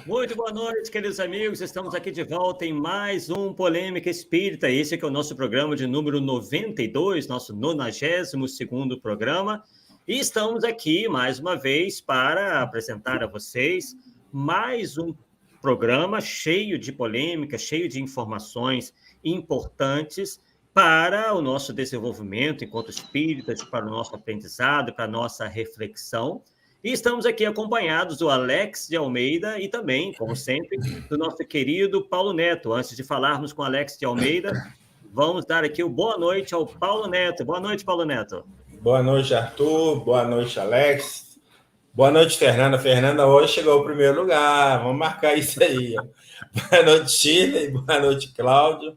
Muito boa noite, queridos amigos. Estamos aqui de volta em mais um Polêmica Espírita. Esse aqui é o nosso programa de número 92, nosso 92º programa. E estamos aqui, mais uma vez, para apresentar a vocês mais um programa cheio de polêmica, cheio de informações importantes para o nosso desenvolvimento enquanto espíritas, para o nosso aprendizado, para a nossa reflexão. E estamos aqui acompanhados do Alex de Almeida e também, como sempre, do nosso querido Paulo Neto. Antes de falarmos com Alex de Almeida, vamos dar aqui o boa noite ao Paulo Neto. Boa noite, Paulo Neto. Boa noite, Arthur. Boa noite, Alex. Boa noite, Fernanda. Fernanda hoje chegou ao primeiro lugar. Vamos marcar isso aí. Boa noite, Chile. Boa noite, Cláudio.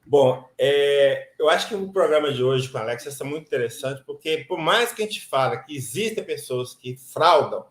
Bom, eu acho que o programa de hoje com a Alex está muito interessante, porque por mais que a gente fale que existem pessoas que fraudam,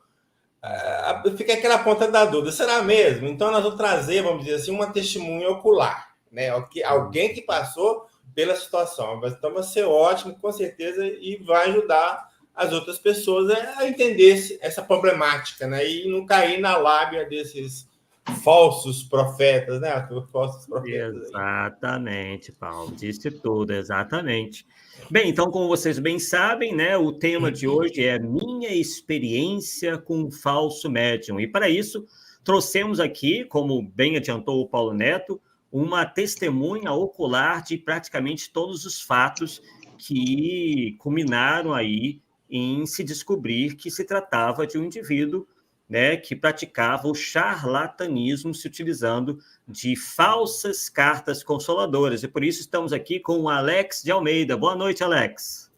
fica aquela ponta da dúvida, será mesmo? Então nós vamos trazer, vamos dizer assim, uma testemunha ocular, né? Alguém que passou pela situação. Então vai ser ótimo, com certeza, e vai ajudar as outras pessoas a entender essa problemática, né? E não cair na lábia desses falsos profetas, né, Arthur? Falsos profetas. Exatamente, Paulo. Disse tudo, exatamente. Bem, então, como vocês bem sabem, né, o tema de hoje é minha experiência com um falso médium. E para isso, trouxemos aqui, como bem adiantou o Paulo Neto, uma testemunha ocular de praticamente todos os fatos que culminaram aí em se descobrir que se tratava de um indivíduo, né, que praticava o charlatanismo se utilizando de falsas cartas consoladoras. E por isso estamos aqui com o Alex de Almeida. Boa noite, Alex.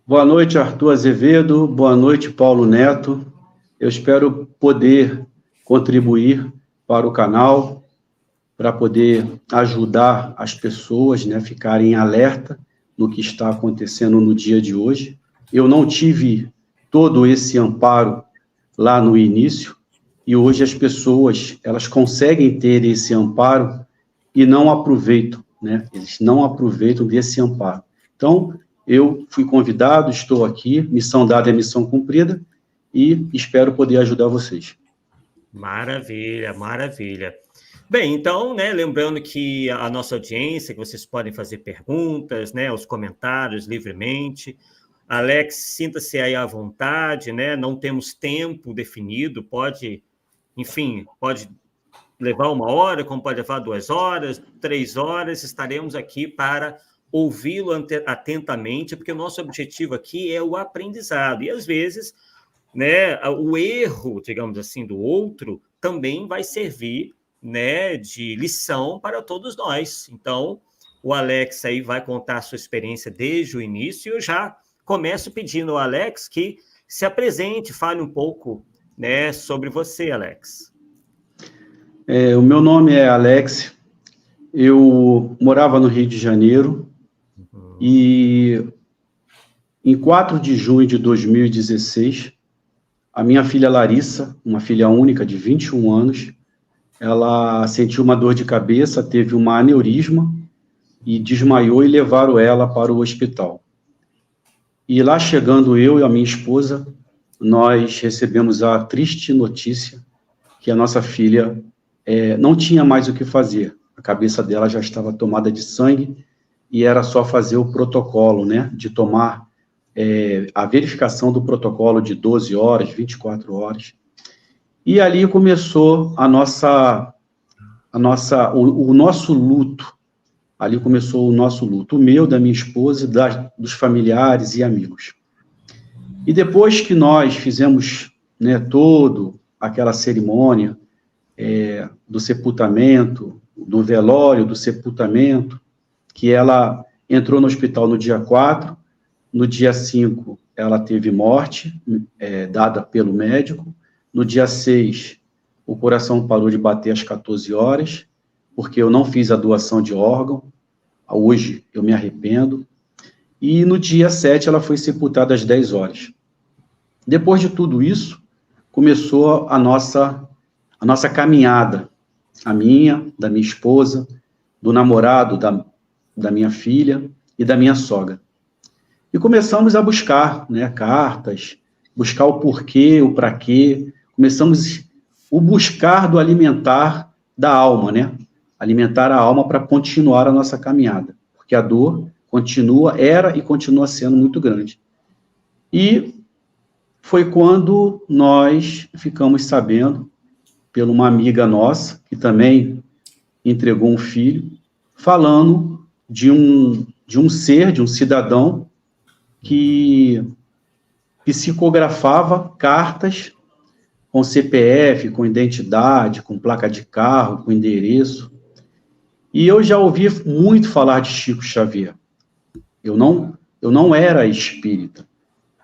Boa noite, Arthur Azevedo. Boa noite, Paulo Neto. Eu espero poder contribuir para o canal, para poder ajudar as pessoas, né, ficarem alerta no que está acontecendo no dia de hoje. Eu não tive todo esse amparo lá no início, e hoje as pessoas, elas conseguem ter esse amparo e não aproveitam, né? Eles não aproveitam desse amparo. Então, eu fui convidado, estou aqui, missão dada é missão cumprida, e espero poder ajudar vocês. Maravilha, maravilha. Bem, então, né, lembrando que a nossa audiência, que vocês podem fazer perguntas, né, os comentários livremente. Alex, sinta-se aí à vontade, né? Não temos tempo definido, pode levar 1 hora, como pode levar 2 horas, 3 horas, estaremos aqui para ouvi-lo atentamente, porque o nosso objetivo aqui é o aprendizado, e às vezes, né, o erro, digamos assim, do outro também vai servir, né, de lição para todos nós. Então, o Alex aí vai contar a sua experiência desde o início, e eu já começo pedindo ao Alex que se apresente, fale um pouco, né, sobre você, Alex. O meu nome é Alex, eu morava no Rio de Janeiro, e em 4 de junho de 2016, a minha filha Larissa, uma filha única de 21 anos, ela sentiu uma dor de cabeça, teve um aneurisma, e desmaiou e levaram ela para o hospital. E lá chegando eu e a minha esposa, nós recebemos a triste notícia que a nossa filha não tinha mais o que fazer. A cabeça dela já estava tomada de sangue e era só fazer o protocolo, né, de tomar a verificação do protocolo de 12 horas, 24 horas. E ali começou o nosso luto. Ali começou o nosso luto, o meu, da minha esposa, dos familiares e amigos. E depois que nós fizemos, né, toda aquela cerimônia do sepultamento, do velório, do sepultamento, que ela entrou no hospital no dia 4, no dia 5 ela teve morte, dada pelo médico, no dia 6 o coração parou de bater às 14 horas, porque eu não fiz a doação de órgão, hoje eu me arrependo, e no dia 7 ela foi sepultada às 10 horas. Depois de tudo isso, começou a nossa caminhada, a minha, da minha esposa, do namorado da minha filha e da minha sogra. E começamos a buscar, né, cartas, buscar o porquê, o para quê, começamos o buscar do alimentar da alma, né? Alimentar a alma para continuar a nossa caminhada, porque a dor era e continua sendo muito grande. E foi quando nós ficamos sabendo, por uma amiga nossa, que também entregou um filho, falando de um ser, de um cidadão, que psicografava cartas com CPF, com identidade, com placa de carro, com endereço. E eu já ouvi muito falar de Chico Xavier. Eu não era espírita.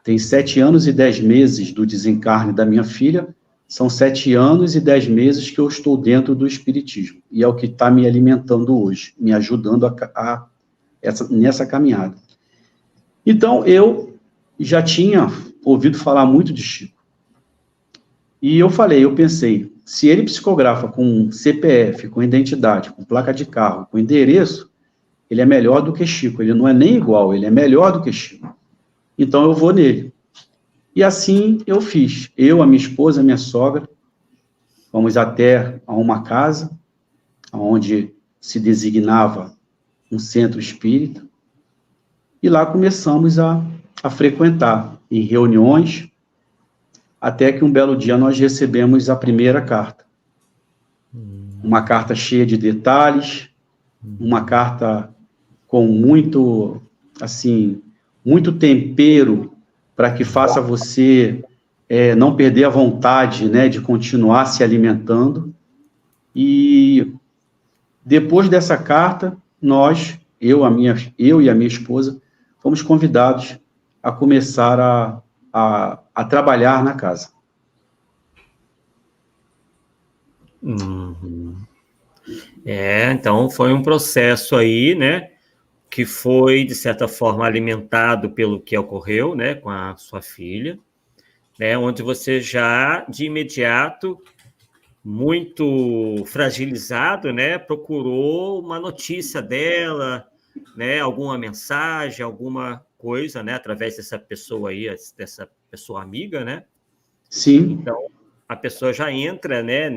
Tem 7 anos e 10 meses do desencarne da minha filha, são 7 anos e 10 meses que eu estou dentro do espiritismo. E é o que está me alimentando hoje, me ajudando nessa caminhada. Então, eu já tinha ouvido falar muito de Chico. E eu pensei, se ele psicografa com CPF, com identidade, com placa de carro, com endereço, ele é melhor do que Chico. Ele não é nem igual, ele é melhor do que Chico. Então, eu vou nele. E assim eu fiz. Eu, a minha esposa, a minha sogra, fomos até a uma casa, onde se designava um centro espírita, e lá começamos a frequentar em reuniões, até que um belo dia nós recebemos a primeira carta. Uma carta cheia de detalhes, uma carta com muito tempero para que faça você não perder a vontade, né, de continuar se alimentando. E depois dessa carta, eu e a minha esposa, fomos convidados a começar a trabalhar na casa. Então foi um processo aí, né, que foi, de certa forma, alimentado pelo que ocorreu, né, com a sua filha, né, onde você já, de imediato, muito fragilizado, né, procurou uma notícia dela, né, alguma mensagem, alguma coisa, né, através dessa pessoa aí, dessa pessoa amiga, né? Sim. Então, a pessoa já entra, né,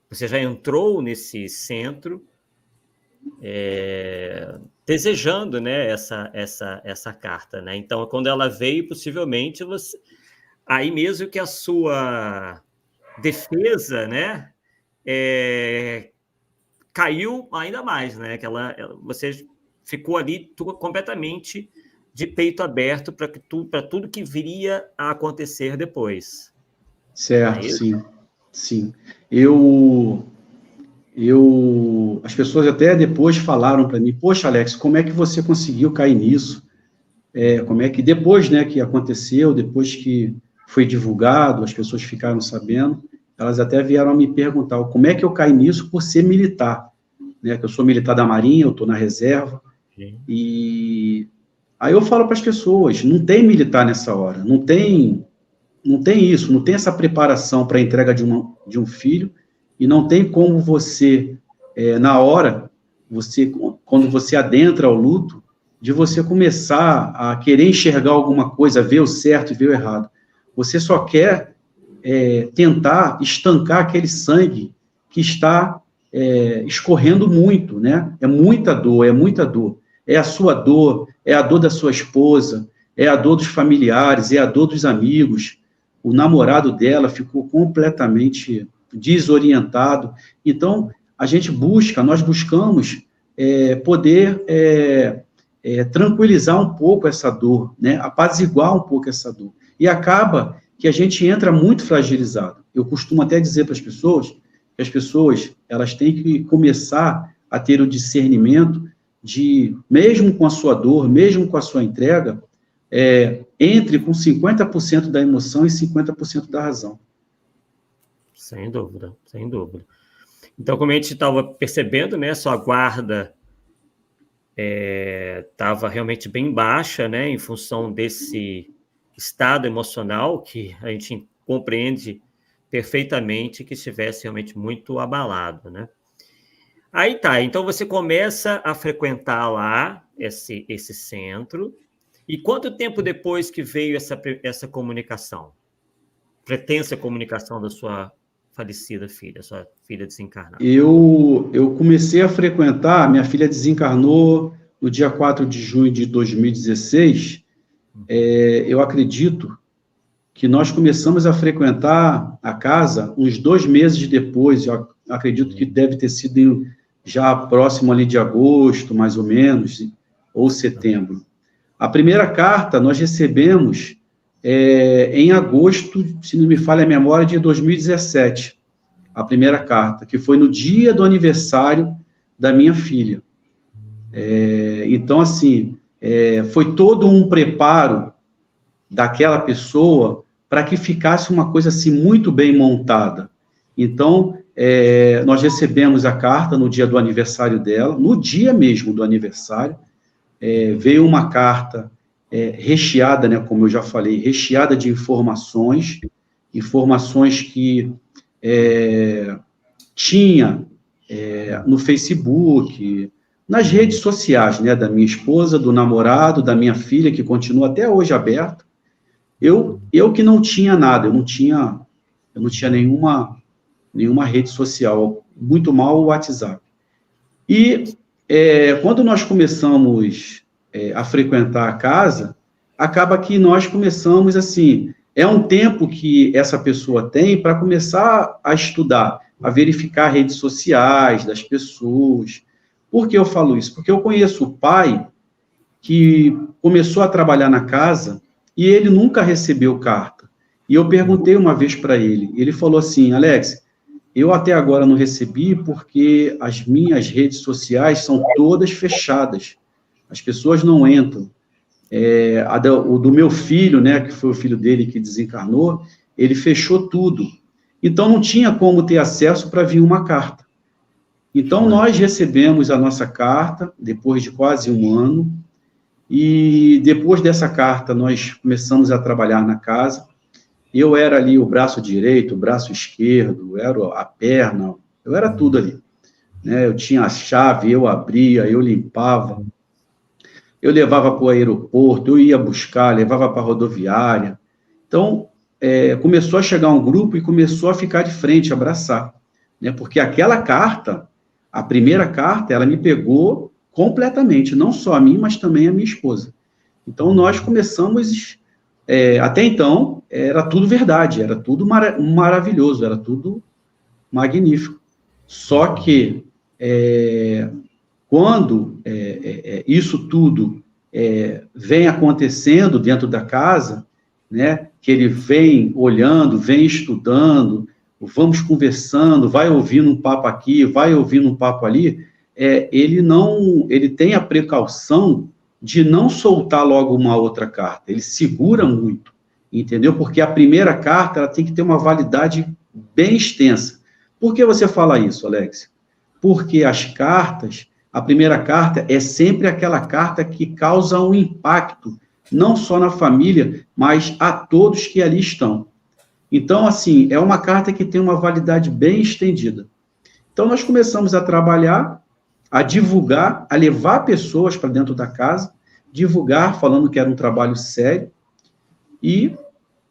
você já entrou nesse centro, desejando, né, essa carta, né? Então, quando ela veio, possivelmente, aí mesmo que a sua defesa, né, caiu ainda mais, né? Que você ficou ali completamente de peito aberto para tudo que viria a acontecer depois. Certo, sim. As pessoas até depois falaram para mim, poxa, Alex, como é que você conseguiu cair nisso? Como é que depois, né, que aconteceu, depois que foi divulgado, as pessoas ficaram sabendo, elas até vieram a me perguntar como é que eu caí nisso por ser militar, né, que eu sou militar da Marinha, eu estou na reserva, e aí eu falo para as pessoas, não tem militar nessa hora, não tem isso, não tem essa preparação para a entrega de um filho, e não tem como você, na hora, quando você adentra o luto, de você começar a querer enxergar alguma coisa, ver o certo e ver o errado. Você só quer tentar estancar aquele sangue que está escorrendo muito, né? É muita dor, é muita dor. É a sua dor, é a dor da sua esposa, é a dor dos familiares, é a dor dos amigos. O namorado dela ficou completamente desorientado. Então, nós buscamos poder tranquilizar um pouco essa dor, né? Apaziguar um pouco essa dor. E acaba que a gente entra muito fragilizado. Eu costumo até dizer para as pessoas que as pessoas elas têm que começar a ter o discernimento de, mesmo com a sua dor, mesmo com a sua entrega, entre com 50% da emoção e 50% da razão. Sem dúvida, sem dúvida. Então, como a gente estava percebendo, né, sua guarda estava realmente bem baixa, né, em função desse estado emocional que a gente compreende perfeitamente que estivesse realmente muito abalado, né? Aí tá, então você começa a frequentar lá esse centro. E quanto tempo depois que veio essa comunicação? Pretensa comunicação da sua falecida filha, sua filha desencarnada? Eu comecei a frequentar, minha filha desencarnou no dia 4 de junho de 2016. Eu acredito que nós começamos a frequentar a casa uns 2 meses depois. Eu acredito que deve ter sido já próximo ali de agosto, mais ou menos, ou setembro. A primeira carta nós recebemos em agosto, se não me falha a memória, de 2017. A primeira carta, que foi no dia do aniversário da minha filha. Então, assim, foi todo um preparo daquela pessoa para que ficasse uma coisa assim muito bem montada. Então, nós recebemos a carta no dia do aniversário dela, no dia mesmo do aniversário. Veio uma carta recheada, né, como eu já falei, recheada de informações que tinha no Facebook, nas redes sociais, né, da minha esposa, do namorado, da minha filha, que continua até hoje aberta. Eu que não tinha nada, eu não tinha nenhuma rede social, muito mal o WhatsApp. E quando nós começamos a frequentar a casa, acaba que nós começamos assim, é um tempo que essa pessoa tem para começar a estudar, a verificar redes sociais das pessoas. Por que eu falo isso? Porque eu conheço o pai que começou a trabalhar na casa e ele nunca recebeu carta. E eu perguntei uma vez para ele, ele falou assim: Alex, eu até agora não recebi porque as minhas redes sociais são todas fechadas. As pessoas não entram. O do meu filho, né, que foi o filho dele que desencarnou, ele fechou tudo. Então, não tinha como ter acesso para vir uma carta. Então, nós recebemos a nossa carta, depois de quase 1 ano, e depois dessa carta, nós começamos a trabalhar na casa. Eu era ali o braço direito, o braço esquerdo, eu era a perna, eu era tudo ali. Né? Eu tinha a chave, eu abria, eu limpava, eu levava para o aeroporto, eu ia buscar, levava para a rodoviária. Então, começou a chegar um grupo e começou a ficar de frente, abraçar. Né? Porque aquela carta, a primeira carta, ela me pegou completamente, não só a mim, mas também a minha esposa. Então, nós começamos, até então, era tudo verdade, era tudo maravilhoso, era tudo magnífico. Só que, quando isso tudo vem acontecendo dentro da casa, né, que ele vem olhando, vem estudando, vamos conversando, vai ouvindo um papo aqui, vai ouvindo um papo ali, ele tem a precaução de não soltar logo uma outra carta, ele segura muito, entendeu? Porque a primeira carta, ela tem que ter uma validade bem extensa. Por que você fala isso, Alex? Porque as cartas, a primeira carta é sempre aquela carta que causa um impacto, não só na família, mas a todos que ali estão. Então, assim, é uma carta que tem uma validade bem estendida. Então, nós começamos a trabalhar, a divulgar, a levar pessoas para dentro da casa, divulgar, falando que era um trabalho sério, e,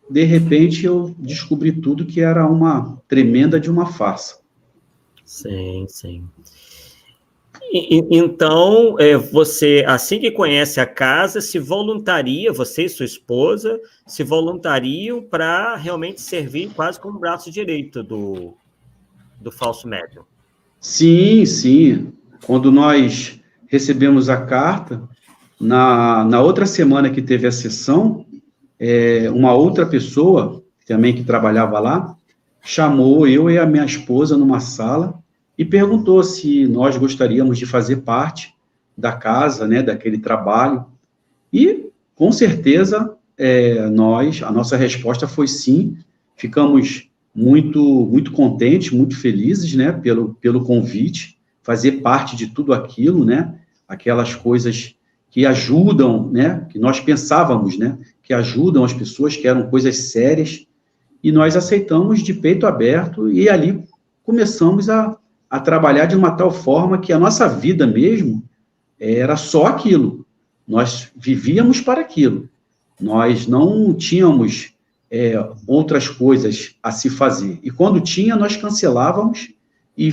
de repente, eu descobri tudo que era uma tremenda de uma farsa. Sim, sim. Então, você, assim que conhece a casa, se voluntaria, você e sua esposa, se voluntariam para realmente servir quase como braço direito do falso médium. Sim, sim. Quando nós recebemos a carta, na outra semana que teve a sessão, uma outra pessoa, também que trabalhava lá, chamou eu e a minha esposa numa sala e perguntou se nós gostaríamos de fazer parte da casa, né, daquele trabalho. E, com certeza, a nossa resposta foi sim. Ficamos muito contentes, muito felizes, né, pelo convite, fazer parte de tudo aquilo, né, aquelas coisas que ajudam, né, que nós pensávamos, né, que ajudam as pessoas, que eram coisas sérias, e nós aceitamos de peito aberto, e ali começamos a trabalhar de uma tal forma que a nossa vida mesmo era só aquilo. Nós vivíamos para aquilo. Nós não tínhamos outras coisas a se fazer. E quando tinha, nós cancelávamos e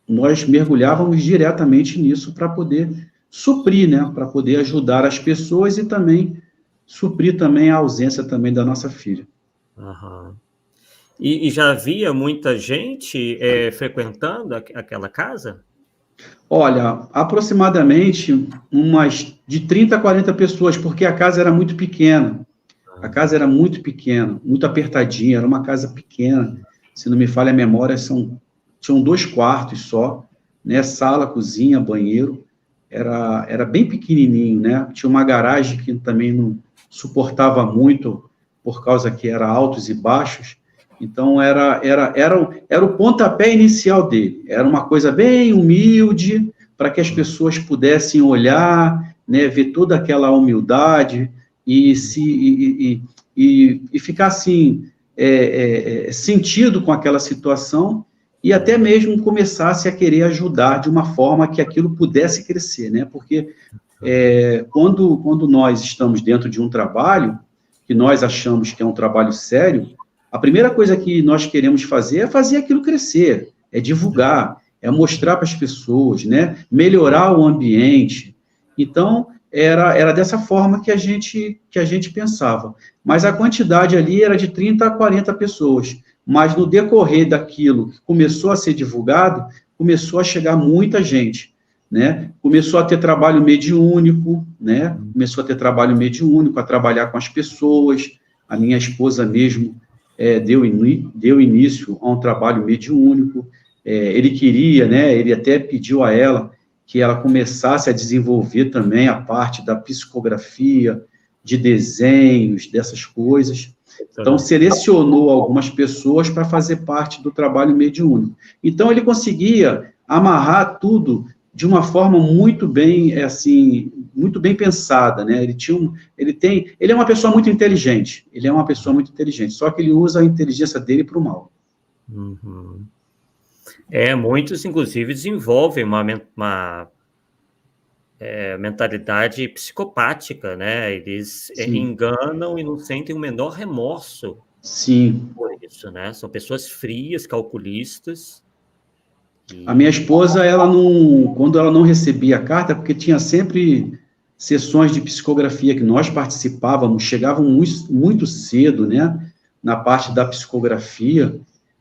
nós mergulhávamos diretamente nisso para poder suprir, né? Para poder ajudar as pessoas e também suprir também a ausência também da nossa filha. Aham. E já havia muita gente frequentando aquela casa? Olha, aproximadamente umas de 30 a 40 pessoas, porque a casa era muito pequena. A casa era muito pequena, muito apertadinha, era uma casa pequena. Se não me falha a memória, tinham 2 quartos só, né? Sala, cozinha, banheiro. Era bem pequenininho, né? Tinha uma garagem que também não suportava muito, por causa que era altos e baixos. Então, era o pontapé inicial dele. Era uma coisa bem humilde, para que as pessoas pudessem olhar, né, ver toda aquela humildade e ficar assim, sentido com aquela situação e até mesmo começasse a querer ajudar de uma forma que aquilo pudesse crescer, né? Porque quando nós estamos dentro de um trabalho, que nós achamos que é um trabalho sério, a primeira coisa que nós queremos fazer é fazer aquilo crescer, é divulgar, é mostrar para as pessoas, né? Melhorar o ambiente. Então, era dessa forma que a gente pensava. Mas a quantidade ali era de 30 a 40 pessoas. Mas no decorrer daquilo que começou a ser divulgado, começou a chegar muita gente, né? Começou a ter trabalho mediúnico, né? Começou a ter trabalho mediúnico, a trabalhar com as pessoas. A minha esposa mesmo deu início a um trabalho mediúnico. Ele queria, né? Ele até pediu a ela que ela começasse a desenvolver também a parte da psicografia, de desenhos, dessas coisas. Então, selecionou algumas pessoas para fazer parte do trabalho mediúnico. Então, ele conseguia amarrar tudo de uma forma muito bem, muito bem pensada, né? Ele é uma pessoa muito inteligente, só que ele usa a inteligência dele para o mal. Uhum. Muitos, inclusive, desenvolvem uma mentalidade psicopática, né? Eles enganam e não sentem o menor remorso. Sim. Por isso, né? São pessoas frias, calculistas. A minha esposa, quando ela não recebia a carta, porque tinha sempre sessões de psicografia que nós participávamos, chegavam muito cedo, né? Na parte da psicografia,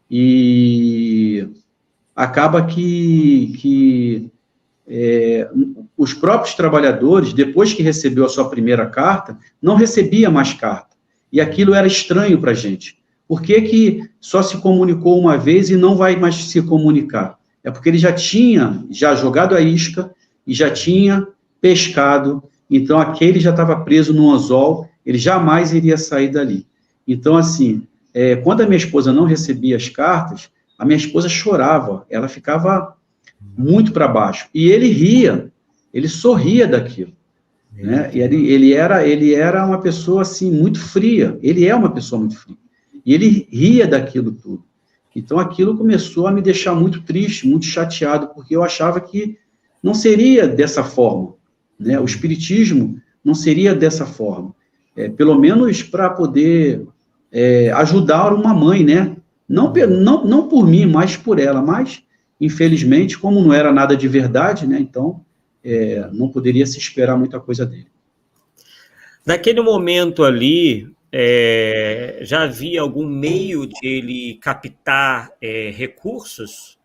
e acaba que os próprios trabalhadores, depois que recebeu a sua primeira carta, não recebia mais carta. E aquilo era estranho para a gente. Por que só se comunicou uma vez e não vai mais se comunicar? É porque ele já tinha jogado a isca e já tinha pescado, então aquele já estava preso no anzol, ele jamais iria sair dali. Então, assim, quando a minha esposa não recebia as cartas, a minha esposa chorava, ela ficava muito para baixo. E ele ria, ele sorria daquilo. Né? E ele era uma pessoa, assim, muito fria. Ele é uma pessoa muito fria. E ele ria daquilo tudo. Então, aquilo começou a me deixar muito triste, muito chateado, porque eu achava que não seria dessa forma. Né? O espiritismo não seria dessa forma. Pelo menos para poder ajudar uma mãe, né? Não por mim, mas por ela. Mas, infelizmente, como não era nada de verdade, né? Então, não poderia se esperar muita coisa dele. Naquele momento ali, já havia algum meio de ele captar recursos?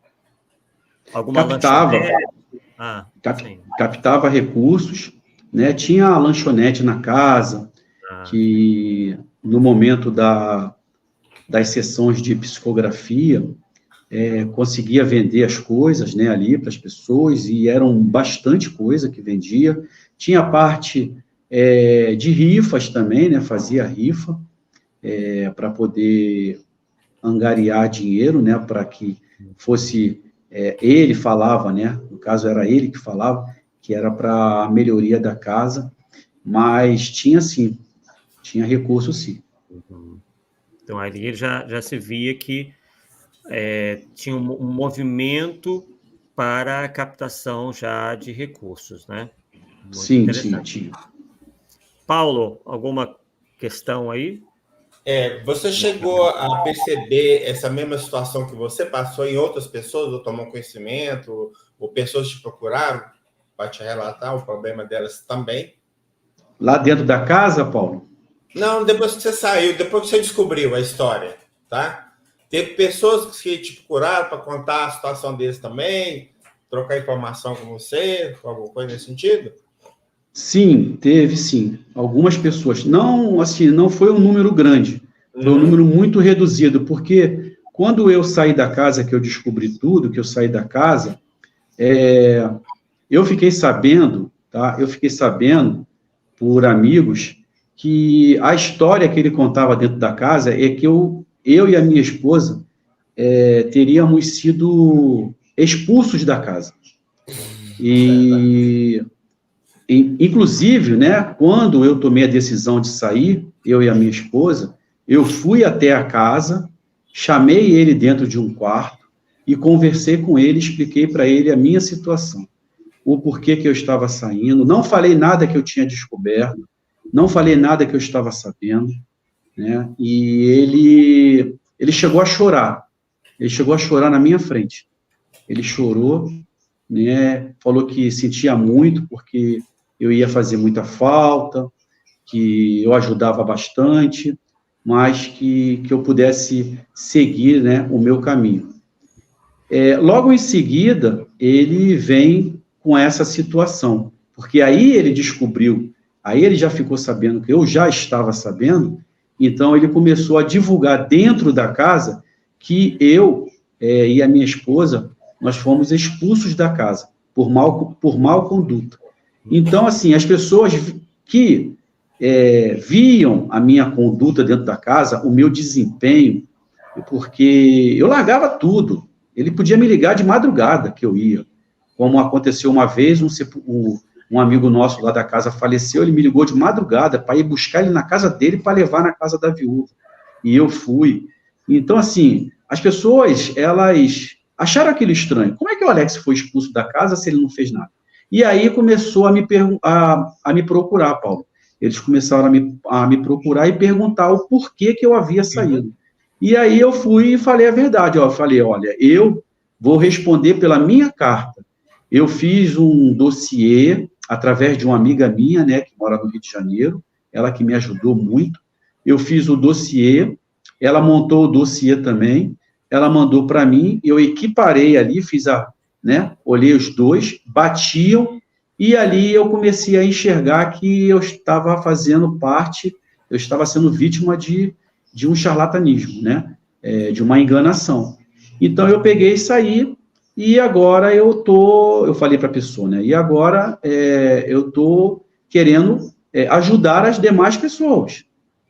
Captava recursos, né? Tinha a lanchonete na casa, que no momento das sessões de psicografia, conseguia vender as coisas, né, ali para as pessoas, e eram bastante coisa que vendia. Tinha a parte de rifas também, né, fazia rifa para poder angariar dinheiro, né, para que fosse, ele falava, né, no caso era ele que falava, que era para a melhoria da casa, mas tinha sim, tinha recurso sim. Então, ali já se via que tinha um movimento para a captação já de recursos, né? Sim, tinha. Paulo, alguma questão aí? Você chegou a perceber essa mesma situação que você passou em outras pessoas, ou tomou conhecimento, ou pessoas te procuraram para te relatar o problema delas também? Lá dentro da casa, Paulo? Não, depois que você saiu, depois que você descobriu a história, tá? Teve pessoas que te procuraram para contar a situação deles também, trocar informação com você, alguma coisa nesse sentido? Sim, teve sim. Algumas pessoas. Não, assim, não foi um número grande. Foi um número muito reduzido, porque quando eu saí da casa, que eu descobri tudo, que eu saí da casa, eu fiquei sabendo, tá? Eu fiquei sabendo por amigos que a história que ele contava dentro da casa é que eu e a minha esposa teríamos sido expulsos da casa. Inclusive, né, quando eu tomei a decisão de sair, eu e a minha esposa, eu fui até a casa, chamei ele dentro de um quarto e conversei com ele, expliquei para ele a minha situação, o porquê que eu estava saindo, não falei nada que eu tinha descoberto, não falei nada que eu estava sabendo, né, e ele chegou a chorar na minha frente, ele chorou, né, falou que sentia muito, porque eu ia fazer muita falta, que eu ajudava bastante, mas que eu pudesse seguir, né, o meu caminho. Logo em seguida, ele vem com essa situação, porque aí ele descobriu, aí ele já ficou sabendo que eu já estava sabendo, então ele começou a divulgar dentro da casa que eu e a minha esposa, nós fomos expulsos da casa por mal conduta. Então, assim, as pessoas que viam a minha conduta dentro da casa, o meu desempenho, porque eu largava tudo. Ele podia me ligar de madrugada que eu ia. Como aconteceu uma vez, um amigo nosso lá da casa faleceu, ele me ligou de madrugada para ir buscar ele na casa dele para levar na casa da viúva. E eu fui. Então, assim, as pessoas, elas acharam aquilo estranho. Como é que o Alex foi expulso da casa se ele não fez nada? E aí começou a me procurar, Paulo. Eles começaram a me procurar e perguntar o porquê que eu havia saído. E aí eu fui e falei a verdade. Eu falei, olha, eu vou responder pela minha carta. Eu fiz um dossiê através de uma amiga minha, né, que mora no Rio de Janeiro, ela que me ajudou muito. Eu fiz o dossiê, ela montou o dossiê também, ela mandou para mim, eu equiparei ali, olhei os dois, batiam, e ali eu comecei a enxergar que eu estava fazendo parte, eu estava sendo vítima de um charlatanismo, né? De uma enganação. Então, eu peguei e saí, e agora eu falei para a pessoa, né? E agora eu estou querendo ajudar as demais pessoas.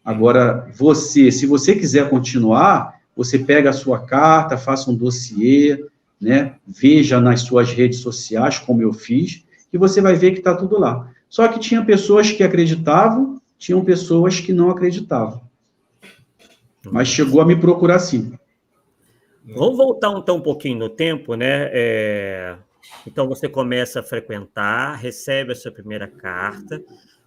Agora, se você quiser continuar, você pega a sua carta, faça um dossiê, né? Veja nas suas redes sociais, como eu fiz, e você vai ver que está tudo lá. Só que tinha pessoas que acreditavam, tinham pessoas que não acreditavam. Mas chegou a me procurar sim. Vamos voltar então um pouquinho no tempo, né? Então você começa a frequentar, recebe a sua primeira carta,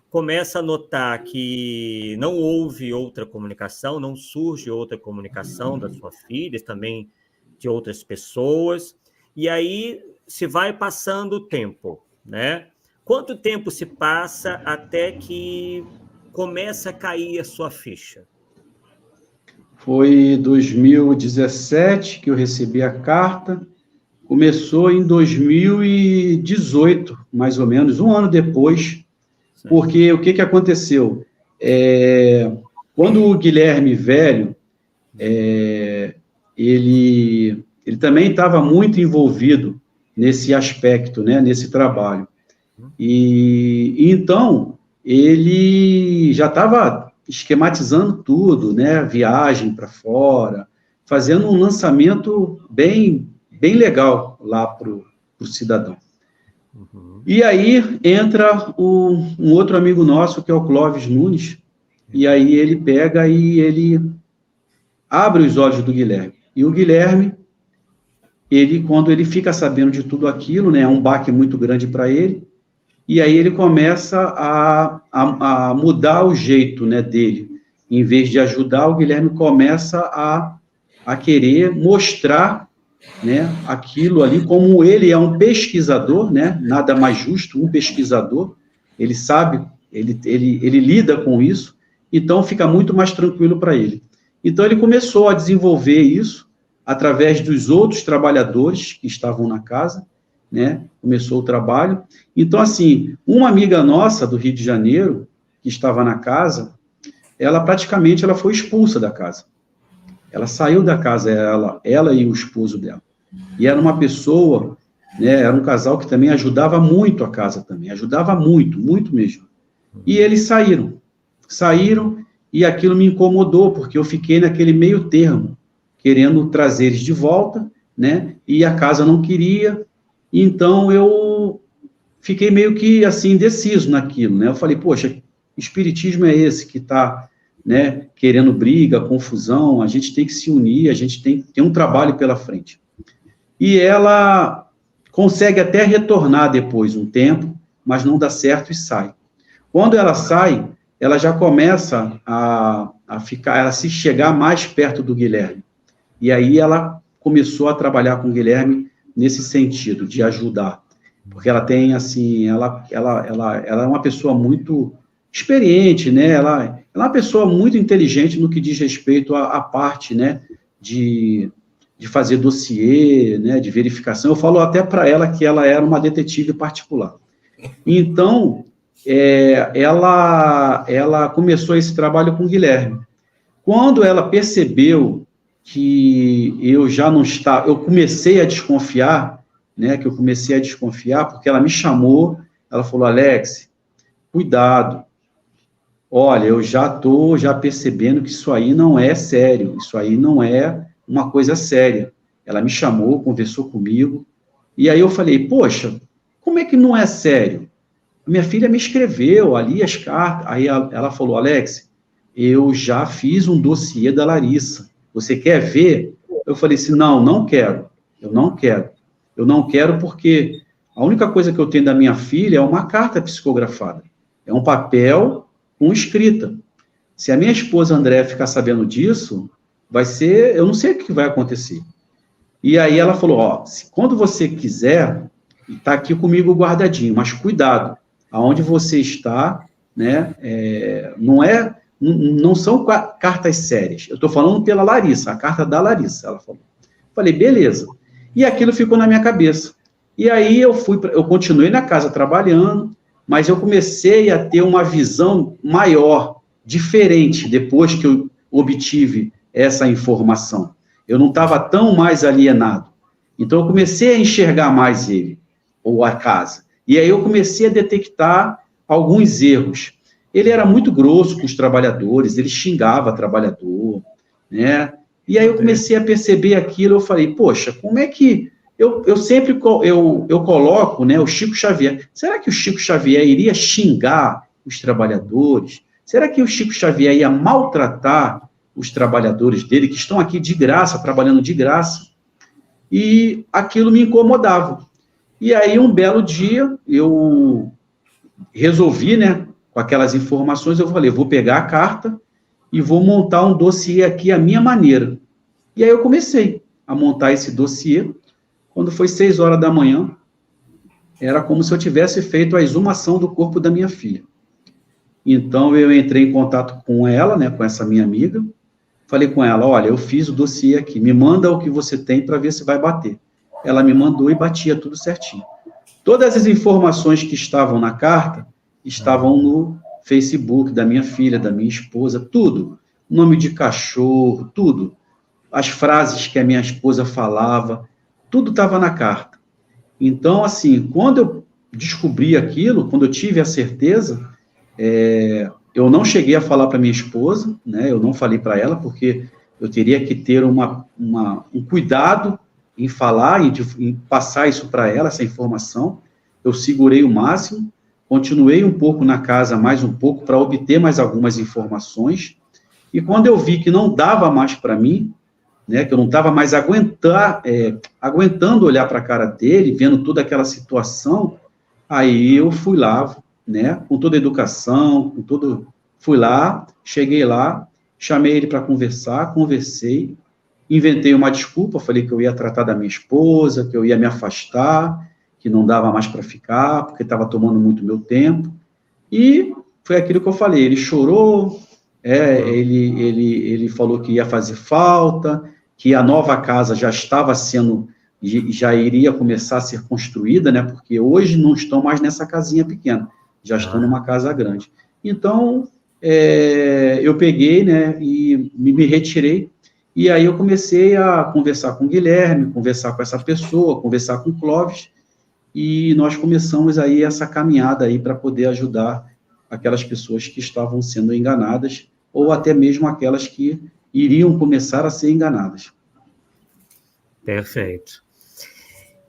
começa a notar que não houve outra comunicação, não surge outra comunicação da sua filha, também de outras pessoas, e aí se vai passando o tempo, né? Quanto tempo se passa até que começa a cair a sua ficha? Foi 2017 que eu recebi a carta, começou em 2018, mais ou menos, um ano depois, porque o que aconteceu? Quando o Guilherme Velho, ele também estava muito envolvido nesse aspecto, né, nesse trabalho. E então, ele já estava esquematizando tudo, né, viagem para fora, fazendo um lançamento bem legal lá para o cidadão. E aí entra um outro amigo nosso, que é o Clóvis Nunes, e aí ele pega e ele abre os olhos do Guilherme. E o Guilherme, quando ele fica sabendo de tudo aquilo, né, é um baque muito grande para ele, e aí ele começa a mudar o jeito, né, dele. em vez de ajudar, o Guilherme começa a querer mostrar, né, aquilo ali, como ele é um pesquisador, né, nada mais justo, um pesquisador, ele sabe, ele lida com isso, então fica muito mais tranquilo para ele. Então ele começou a desenvolver isso através dos outros trabalhadores que estavam na casa, né, começou o trabalho. Então, assim, uma amiga nossa do Rio de Janeiro, que estava na casa, ela praticamente foi expulsa da casa. Ela saiu da casa, ela e o esposo dela. E era uma pessoa, né, era um casal que também ajudava muito a casa também, ajudava muito, muito mesmo. E eles saíram, e aquilo me incomodou, porque eu fiquei naquele meio termo, querendo trazer eles de volta, né, e a casa não queria, então eu fiquei meio que, assim, indeciso naquilo, né, eu falei, poxa, espiritismo é esse que está, né, querendo briga, confusão, a gente tem que se unir, a gente tem um trabalho pela frente. E ela consegue até retornar depois um tempo, mas não dá certo e sai. Quando ela sai, ela já começa a se chegar mais perto do Guilherme. E aí ela começou a trabalhar com o Guilherme nesse sentido, de ajudar. Porque ela tem, assim, ela é uma pessoa muito experiente, né? Ela é uma pessoa muito inteligente no que diz respeito à parte, né, de fazer dossiê, né, de verificação. Eu falo até para ela que ela era uma detetive particular. Então, ela começou esse trabalho com o Guilherme. Quando ela percebeu que eu já não estava, eu comecei a desconfiar, né, porque ela me chamou, ela falou, Alex, cuidado, olha, eu já estou percebendo que isso aí não é sério, isso aí não é uma coisa séria. Ela me chamou, conversou comigo, e aí eu falei, poxa, como é que não é sério? Minha filha me escreveu ali as cartas, aí ela falou, Alex, eu já fiz um dossiê da Larissa, você quer ver? Eu falei assim, não quero, eu não quero porque a única coisa que eu tenho da minha filha é uma carta psicografada, é um papel com escrita. Se a minha esposa André ficar sabendo disso, vai ser, eu não sei o que vai acontecer. E aí ela falou, quando você quiser, está aqui comigo guardadinho, mas cuidado, aonde você está, né, não são cartas sérias, eu estou falando pela Larissa, a carta da Larissa, ela falou. Falei, beleza. E aquilo ficou na minha cabeça. E aí eu continuei na casa trabalhando, mas eu comecei a ter uma visão maior, diferente, depois que eu obtive essa informação. Eu não estava tão mais alienado. Então, eu comecei a enxergar mais ele, ou a casa. E aí eu comecei a detectar alguns erros. Ele era muito grosso com os trabalhadores, ele xingava trabalhador, né? E aí eu comecei a perceber aquilo, eu falei, poxa, como é que... Eu sempre coloco, né, o Chico Xavier. Será que o Chico Xavier iria xingar os trabalhadores? Será que o Chico Xavier ia maltratar os trabalhadores dele, que estão aqui de graça, trabalhando de graça? E aquilo me incomodava. E aí, um belo dia, eu resolvi, né, com aquelas informações, eu falei, vou pegar a carta e vou montar um dossiê aqui à minha maneira. E aí eu comecei a montar esse dossiê. Quando foi 6 horas da manhã, era como se eu tivesse feito a exumação do corpo da minha filha. Então, eu entrei em contato com ela, né, com essa minha amiga, falei com ela, olha, eu fiz o dossiê aqui, me manda o que você tem para ver se vai bater. Ela me mandou e batia tudo certinho. Todas as informações que estavam na carta estavam no Facebook da minha filha, da minha esposa, tudo. Nome de cachorro, tudo. As frases que a minha esposa falava, tudo estava na carta. Então, assim, quando eu descobri aquilo, quando eu tive a certeza, eu não cheguei a falar para minha esposa, né? Eu não falei para ela, porque eu teria que ter um cuidado em falar, em passar isso para ela, essa informação. Eu segurei o máximo, continuei um pouco na casa, mais um pouco, para obter mais algumas informações, e quando eu vi que não dava mais para mim, né, que eu não estava mais aguentando olhar para a cara dele, vendo toda aquela situação, aí eu fui lá, né, com toda a educação, fui lá, cheguei lá chamei ele para conversar, conversei, inventei uma desculpa, falei que eu ia tratar da minha esposa, que eu ia me afastar, que não dava mais para ficar, porque estava tomando muito meu tempo, e foi aquilo que eu falei, ele chorou, ele falou que ia fazer falta, que a nova casa já estava sendo, já iria começar a ser construída, né, porque hoje não estão mais nessa casinha pequena, já estão numa casa grande. Então, eu peguei, né, e me retirei, e aí eu comecei a conversar com o Guilherme, conversar com essa pessoa, conversar com o Clóvis, e nós começamos aí essa caminhada aí para poder ajudar aquelas pessoas que estavam sendo enganadas, ou até mesmo aquelas que iriam começar a ser enganadas. Perfeito.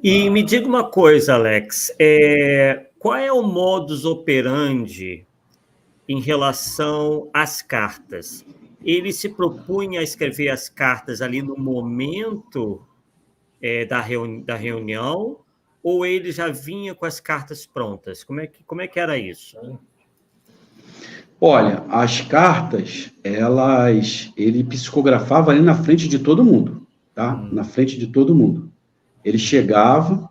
E me diga uma coisa, Alex, qual é o modus operandi em relação às cartas? Ele se propunha a escrever as cartas ali no momento da reunião, ou ele já vinha com as cartas prontas? Como é que era isso? Olha, as cartas, ele psicografava ali na frente de todo mundo, tá? Na frente de todo mundo. Ele chegava,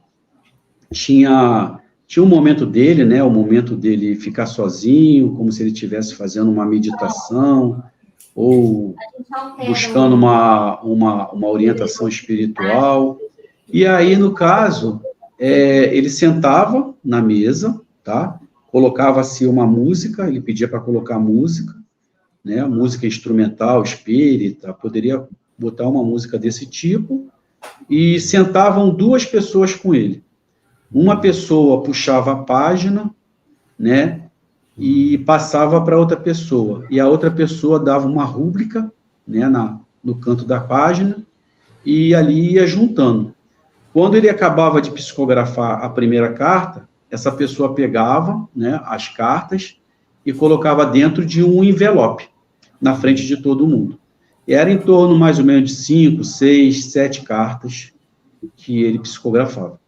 tinha um momento dele, né? O momento dele ficar sozinho, como se ele estivesse fazendo uma meditação, ou buscando uma orientação espiritual. E aí, no caso, ele sentava na mesa, tá? Colocava-se uma música, ele pedia para colocar música, né? Música instrumental, espírita, poderia botar uma música desse tipo, e sentavam duas pessoas com ele. Uma pessoa puxava a página, né? E passava para outra pessoa, e a outra pessoa dava uma rúbrica, né, no canto da página, e ali ia juntando. Quando ele acabava de psicografar a primeira carta, essa pessoa pegava, né, as cartas e colocava dentro de um envelope, na frente de todo mundo. E era em torno, mais ou menos, de 5, 6, 7 cartas que ele psicografava.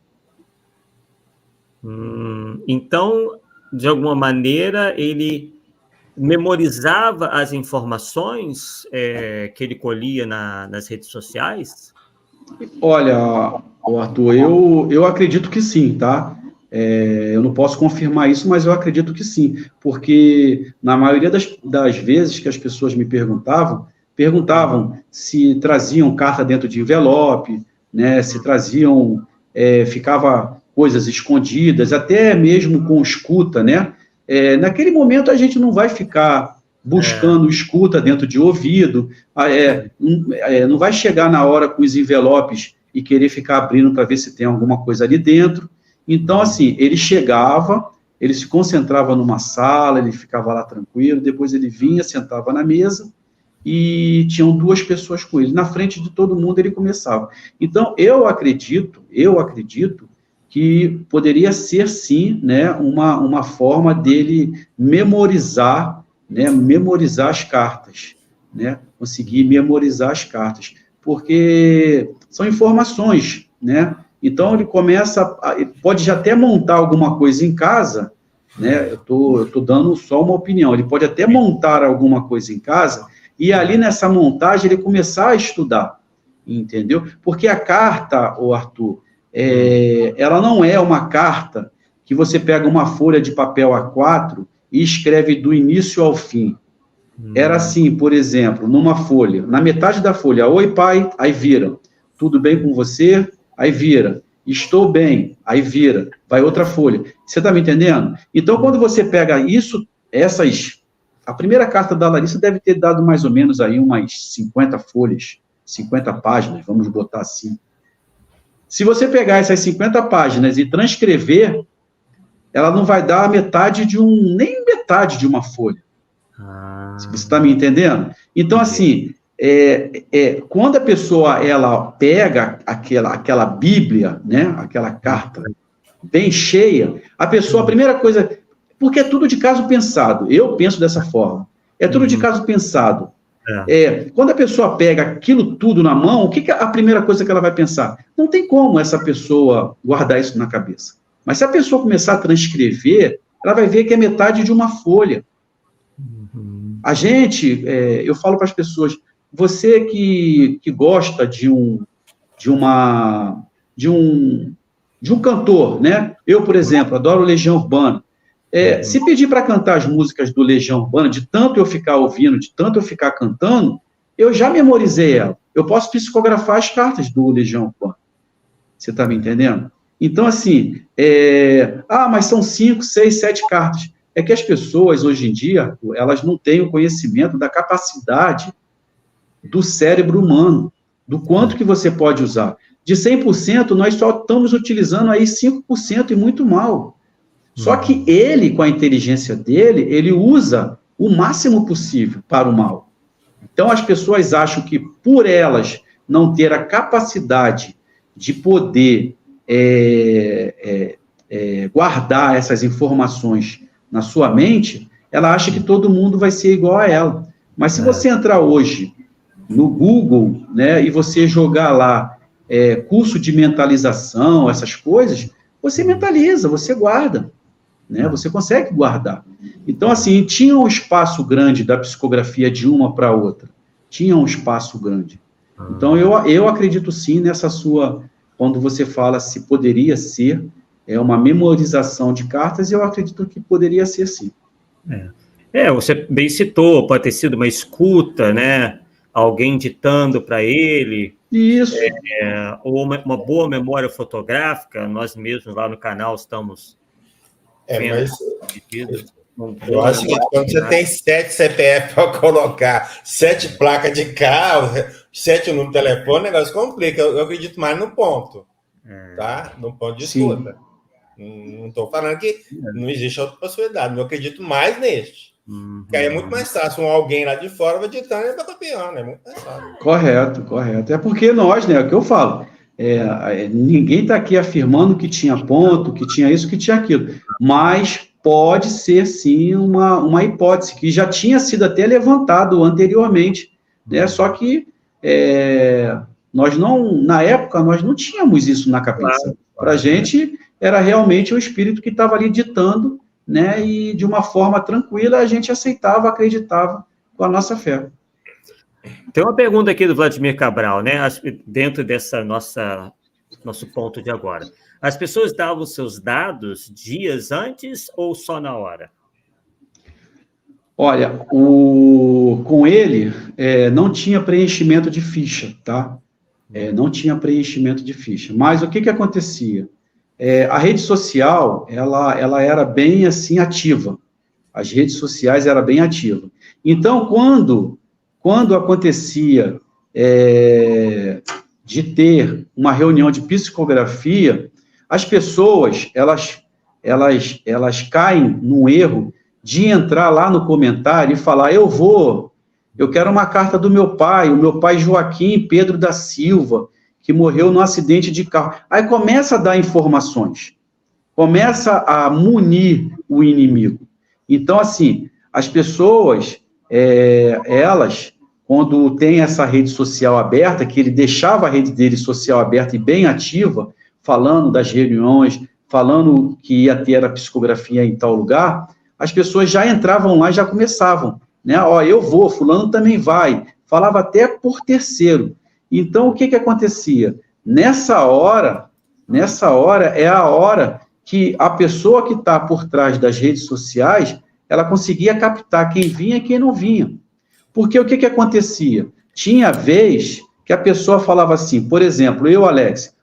Então, de alguma maneira, ele memorizava as informações que ele colhia nas redes sociais? Olha, Arthur, eu acredito que sim, tá? Eu não posso confirmar isso, mas eu acredito que sim, porque na maioria das vezes que as pessoas me perguntavam se traziam carta dentro de envelope, né, se traziam, ficava coisas escondidas, até mesmo com escuta, né? Naquele momento a gente não vai ficar buscando escuta dentro de ouvido, não vai chegar na hora com os envelopes e querer ficar abrindo para ver se tem alguma coisa ali dentro. Então, assim, ele chegava, ele se concentrava numa sala, ele ficava lá tranquilo, depois ele vinha, sentava na mesa, e tinham duas pessoas com ele. Na frente de todo mundo ele começava. Então, eu acredito que poderia ser, sim, né, uma forma dele memorizar, né, memorizar as cartas, né, conseguir memorizar as cartas, porque são informações, né, então ele pode já até montar alguma coisa em casa, né, eu tô dando só uma opinião, ele pode até montar alguma coisa em casa, e ali nessa montagem ele começar a estudar, entendeu? Porque a carta, Arthur, ela não é uma carta que você pega uma folha de papel A4 e escreve do início ao fim. Era assim, por exemplo, numa folha, na metade da folha, oi pai, aí vira, tudo bem com você? Aí vira, estou bem, aí vira, vai outra folha. Você está me entendendo? Então, quando você pega isso, a primeira carta da Larissa deve ter dado mais ou menos aí umas 50 folhas, 50 páginas, vamos botar assim. Se você pegar essas 50 páginas e transcrever, ela não vai dar nem metade de uma folha. Você está me entendendo? Então, assim, quando a pessoa ela pega aquela Bíblia, né, aquela carta bem cheia, a primeira coisa, porque é tudo de caso pensado, eu penso dessa forma, é tudo de caso pensado. Quando a pessoa pega aquilo tudo na mão, o que é a primeira coisa que ela vai pensar? Não tem como essa pessoa guardar isso na cabeça. Mas se a pessoa começar a transcrever, ela vai ver que é metade de uma folha. A gente, eu falo para as pessoas, você que gosta de um cantor, né? Eu, por exemplo, adoro Legião Urbana. Se pedir para cantar as músicas do Legião Urbana, de tanto eu ficar ouvindo, de tanto eu ficar cantando, eu já memorizei ela. Eu posso psicografar as cartas do Legião Urbana. Você está me entendendo? Então, assim, mas são 5, 6, 7 cartas. É que as pessoas, hoje em dia, elas não têm o conhecimento da capacidade do cérebro humano, do quanto que você pode usar. De 100%, nós só estamos utilizando aí 5% e muito mal. Só que ele, com a inteligência dele, ele usa o máximo possível para o mal. Então, as pessoas acham que, por elas não ter a capacidade de poder guardar essas informações na sua mente, ela acha que todo mundo vai ser igual a ela. Mas se você entrar hoje no Google, né, e você jogar lá curso de mentalização, essas coisas, você mentaliza, você guarda, né, você consegue guardar. Então, assim, tinha um espaço grande da psicografia de uma para outra, tinha um espaço grande. Então, eu acredito sim nessa sua, quando você fala se poderia ser uma memorização de cartas, eu acredito que poderia ser sim. Você bem citou, pode ter sido uma escuta, né? Alguém ditando para ele. Isso. Ou uma boa memória fotográfica, nós mesmos lá no canal estamos mas eu acho que quando você tem 7 CPF para colocar, 7 placas de carro, 7 números de telefone, o negócio complica. Eu acredito mais no ponto, tá? No ponto de escuta. Não estou falando que não existe outra possibilidade, mas eu acredito mais neste. Porque aí é muito mais fácil. Alguém lá de fora vai ditando e vai copiando. É muito mais fácil. Correto. É porque nós, né, é o que eu falo, ninguém está aqui afirmando que tinha ponto, que tinha isso, que tinha aquilo, mas pode ser, sim, uma hipótese, que já tinha sido até levantado anteriormente, né, só que nós não, na época, nós não tínhamos isso na cabeça. Para a gente, era realmente o espírito que estava ali ditando, né, e de uma forma tranquila a gente aceitava, acreditava com a nossa fé. Tem uma pergunta aqui do Vladimir Cabral, né, dentro dessa nosso ponto de agora. As pessoas davam seus dados dias antes ou só na hora? Olha, com ele não tinha preenchimento de ficha, tá? Não tinha preenchimento de ficha. Mas o que acontecia? A rede social, ela era bem, assim, ativa. As redes sociais eram bem ativas. Então, quando acontecia de ter uma reunião de psicografia, as pessoas, elas caem num erro de entrar lá no comentário e falar, eu quero uma carta do meu pai, o meu pai Joaquim Pedro da Silva, que morreu num acidente de carro. Aí começa a dar informações, começa a munir o inimigo. Então, assim, as pessoas, elas, quando tem essa rede social aberta, que ele deixava a rede dele social aberta e bem ativa, falando das reuniões, falando que ia ter a psicografia em tal lugar, as pessoas já entravam lá e já começavam, né? Eu vou, fulano também vai. Falava até por terceiro. Então, o que acontecia? Nessa hora é a hora que a pessoa que está por trás das redes sociais, ela conseguia captar quem vinha e quem não vinha. Porque o que acontecia? Tinha vez que a pessoa falava assim, por exemplo, eu, Alex,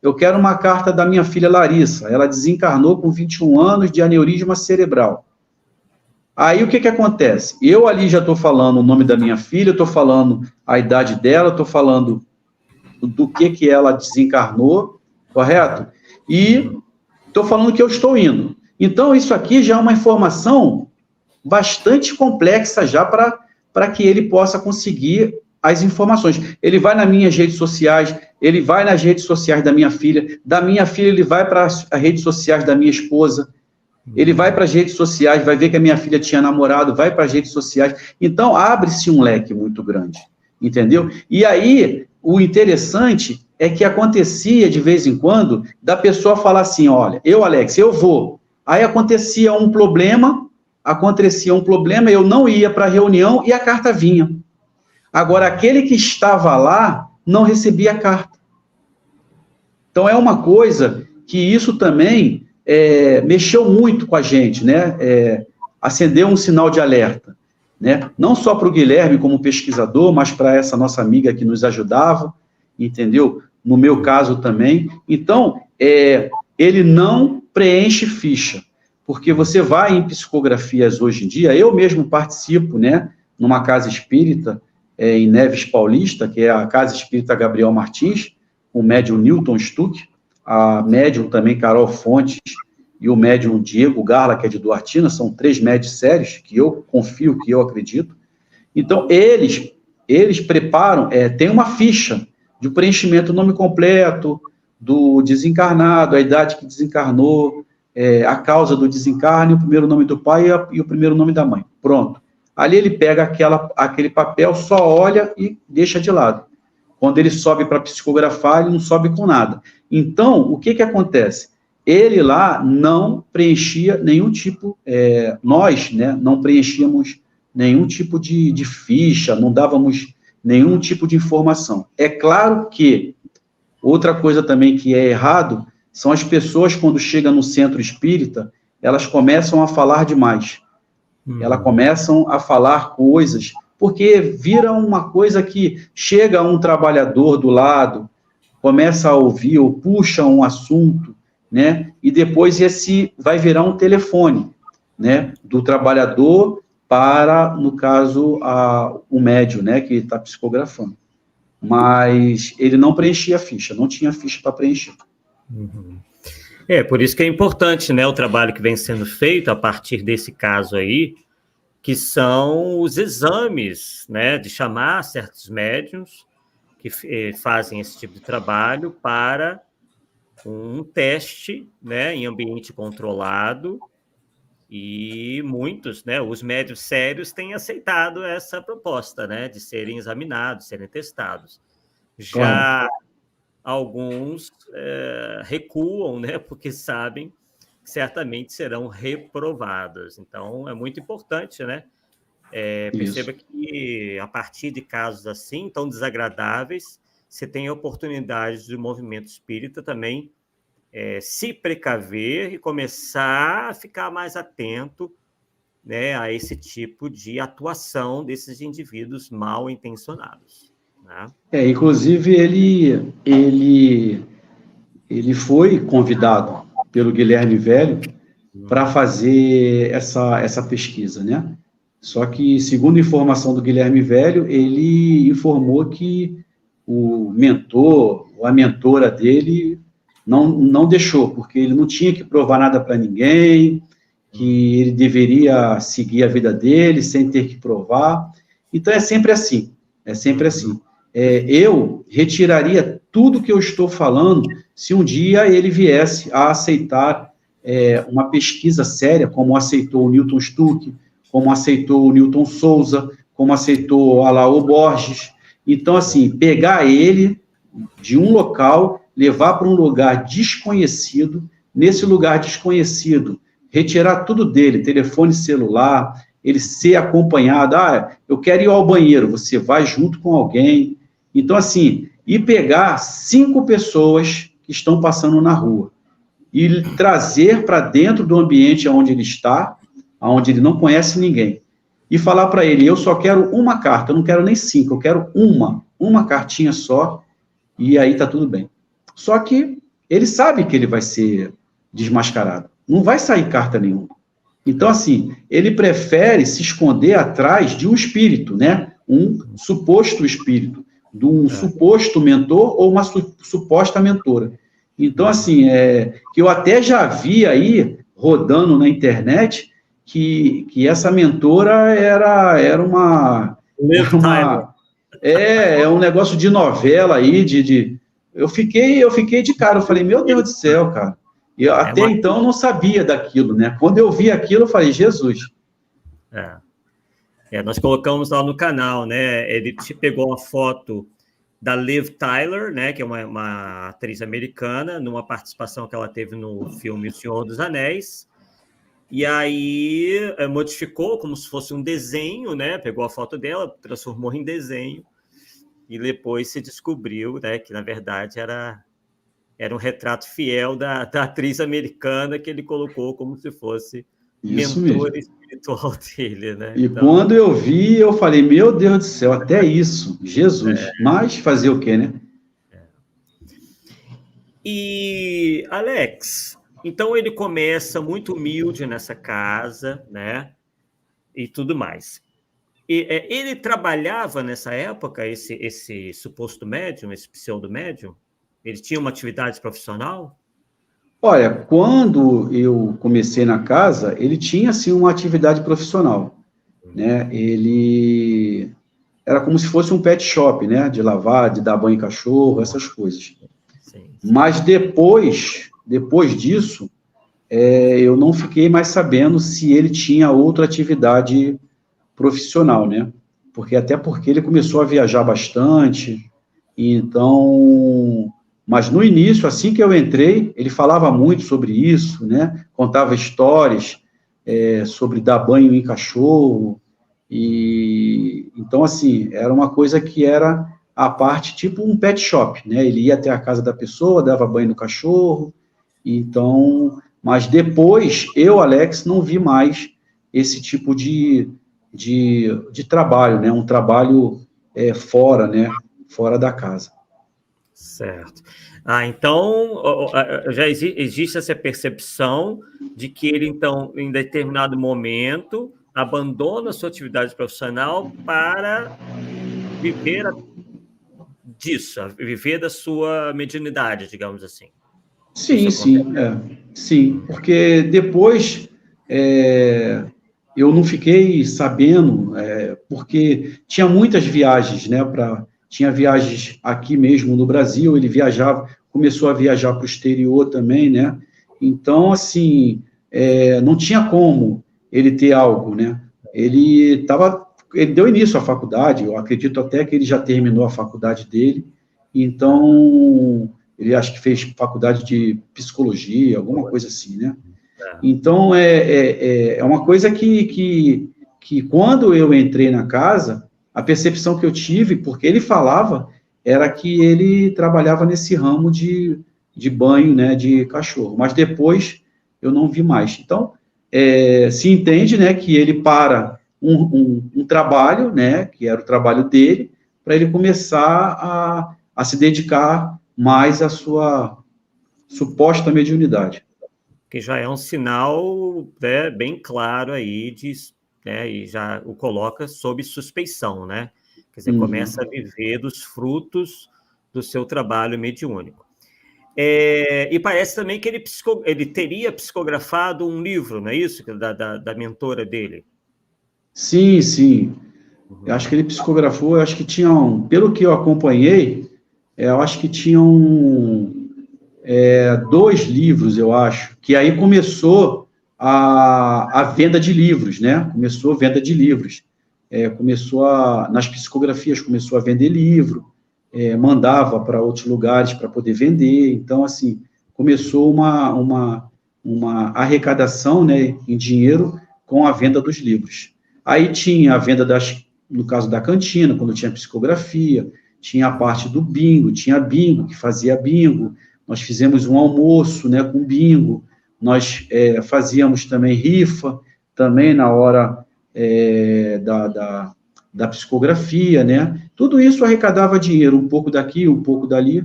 eu quero uma carta da minha filha Larissa, ela desencarnou com 21 anos de aneurisma cerebral. Aí o que acontece? Eu ali já estou falando o nome da minha filha, estou falando a idade dela, estou falando do que ela desencarnou, correto? E estou falando que eu estou indo. Então, isso aqui já é uma informação bastante complexa já para que ele possa conseguir as informações. Ele vai nas minhas redes sociais, ele vai nas redes sociais da minha filha ele vai para as redes sociais da minha esposa, ele vai para as redes sociais, vai ver que a minha filha tinha namorado, vai para as redes sociais. Então, abre-se um leque muito grande, entendeu? E aí, o interessante é que acontecia, de vez em quando, da pessoa falar assim, olha, Alex, eu vou. Aí acontecia um problema, acontecia um problema, eu não ia para a reunião e a carta vinha. Agora, aquele que estava lá não recebia a carta. Então, é uma coisa que isso também mexeu muito com a gente, né? Acendeu um sinal de alerta, né? Não só para o Guilherme como pesquisador, mas para essa nossa amiga que nos ajudava, entendeu? No meu caso também. Então, ele não preenche ficha, porque você vai em psicografias hoje em dia, eu mesmo participo, né, numa casa espírita, em Neves Paulista, que é a Casa Espírita Gabriel Martins, o médium Newton Stuck, a médium também Carol Fontes e o médium Diego Garla, que é de Duartina, são 3 médios sérios, que eu confio, que eu acredito. Então, eles preparam, tem uma ficha de preenchimento do nome completo, do desencarnado, a idade que desencarnou, a causa do desencarne, o primeiro nome do pai e o primeiro nome da mãe. Pronto. Ali ele pega aquele papel, só olha e deixa de lado. Quando ele sobe para psicografar, ele não sobe com nada. Então, o que acontece? Ele lá não preenchia nenhum tipo, nós, né, não preenchíamos nenhum tipo de ficha, não dávamos nenhum tipo de informação. É claro que outra coisa também que é errado são as pessoas, quando chegam no centro espírita, elas começam a falar demais. Elas começam a falar coisas, porque vira uma coisa que chega um trabalhador do lado, começa a ouvir ou puxa um assunto, né? E depois esse vai virar um telefone, né? Do trabalhador para, no caso, o médium, né? Que está psicografando. Mas ele não preenchia a ficha, não tinha ficha para preencher. Uhum. Por isso que é importante, né, o trabalho que vem sendo feito a partir desse caso aí, que são os exames, né, de chamar certos médiuns que fazem esse tipo de trabalho para um teste, né, em ambiente controlado, e muitos, né, os médiuns sérios têm aceitado essa proposta, né, de serem examinados, serem testados. Já alguns recuam, né, porque sabem que certamente serão reprovados. Então, é muito importante, né? Perceba que, a partir de casos assim, tão desagradáveis, você tem oportunidades do movimento espírita também se precaver e começar a ficar mais atento, né, a esse tipo de atuação desses indivíduos mal intencionados. Né? Inclusive, ele foi convidado pelo Guilherme Velho para fazer essa pesquisa, né? Só que, segundo informação do Guilherme Velho, ele informou que o mentor, ou a mentora dele, não deixou, porque ele não tinha que provar nada para ninguém, que ele deveria seguir a vida dele sem ter que provar. Então, é sempre assim, eu retiraria tudo que eu estou falando se um dia ele viesse a aceitar uma pesquisa séria, como aceitou o Newton Stuck, como aceitou o Newton Souza, como aceitou Alaô Borges. Então, assim, pegar ele de um local, levar para um lugar desconhecido, nesse lugar desconhecido, retirar tudo dele, telefone celular, ele ser acompanhado, eu quero ir ao banheiro, você vai junto com alguém. Então, assim, e pegar 5 pessoas que estão passando na rua e trazer para dentro do ambiente onde ele está, onde ele não conhece ninguém, e falar para ele, eu só quero uma carta, eu não quero nem 5, eu quero uma cartinha só, e aí tá tudo bem. Só que ele sabe que ele vai ser desmascarado, não vai sair carta nenhuma. Então, assim, ele prefere se esconder atrás de um espírito, né? Um suposto espírito, de um suposto mentor ou uma suposta mentora. Então, assim, que eu até já vi aí, rodando na internet, que essa mentora era um negócio de novela aí, eu fiquei de cara, eu falei, meu Deus do céu, cara. E até então eu não sabia daquilo, né? Quando eu vi aquilo, eu falei, Jesus. Nós colocamos lá no canal, né? Ele te pegou uma foto da Liv Tyler, né? Que é uma atriz americana, numa participação que ela teve no filme O Senhor dos Anéis. E aí modificou como se fosse um desenho, né? Pegou a foto dela, transformou em desenho, e depois se descobriu, né, que, na verdade, era um retrato fiel da atriz americana que ele colocou como se fosse Isso mentor mesmo. espiritual dele, né? E Então, quando eu vi, eu falei, meu Deus do céu, até isso, Jesus. Mas fazer o quê, né? e Alex, então ele começa muito humilde nessa casa, né? E tudo mais. Ele trabalhava nessa época, esse suposto médium, esse pseudo-médium? Ele tinha uma atividade profissional? Olha, quando eu comecei na casa, ele tinha, sim, uma atividade profissional, né? Ele era como se fosse um pet shop, né? De lavar, de dar banho em cachorro, essas coisas. Sim. Mas depois disso, eu não fiquei mais sabendo se ele tinha outra atividade profissional, né? Até porque ele começou a viajar bastante, então... Mas no início, assim que eu entrei, ele falava muito sobre isso, né? Contava histórias sobre dar banho em cachorro, e então, assim, era uma coisa que era a parte, tipo um pet shop, né? Ele ia até a casa da pessoa, dava banho no cachorro, então... Mas depois, eu, Alex, não vi mais esse tipo de trabalho, né? Um trabalho fora, né? Fora da casa. Certo. Então, já existe essa percepção de que ele, então, em determinado momento, abandona a sua atividade profissional para viver disso, viver da sua mediunidade, digamos assim. Sim, sim, sim, porque depois eu não fiquei sabendo, porque tinha muitas viagens, né, tinha viagens aqui mesmo no Brasil, ele começou a viajar para o exterior também, né, então, assim, não tinha como ele ter algo, né, ele deu início à faculdade, eu acredito até que ele já terminou a faculdade dele, então, ele acho que fez faculdade de psicologia, alguma coisa assim, né, então, é uma coisa que quando eu entrei na casa, a percepção que eu tive, porque ele falava, era que ele trabalhava nesse ramo de banho, né, de cachorro, mas depois eu não vi mais. Então, se entende, né, que ele para um trabalho, né, que era o trabalho dele, para ele começar a se dedicar mais à sua suposta mediunidade. Que já é um sinal, né, bem claro aí, né, e já o coloca sob suspeição, né? Quer dizer, começa a viver dos frutos do seu trabalho mediúnico. E parece também que ele teria psicografado um livro, não é isso? Da mentora dele. Sim, sim. Eu acho que ele psicografou, eu acho que tinham, pelo que eu acompanhei, eu acho que tinham 2 livros, eu acho, que aí começou a venda de livros, né? Começou a venda de livros. Nas psicografias, começou a vender livro, mandava para outros lugares para poder vender. Então, assim, começou uma arrecadação, né, em dinheiro com a venda dos livros. Aí tinha a venda no caso da cantina, quando tinha psicografia, tinha a parte do bingo, tinha bingo, que fazia bingo. Nós fizemos um almoço, né, com bingo, nós fazíamos também rifa, também na hora da psicografia, né, tudo isso arrecadava dinheiro, um pouco daqui, um pouco dali,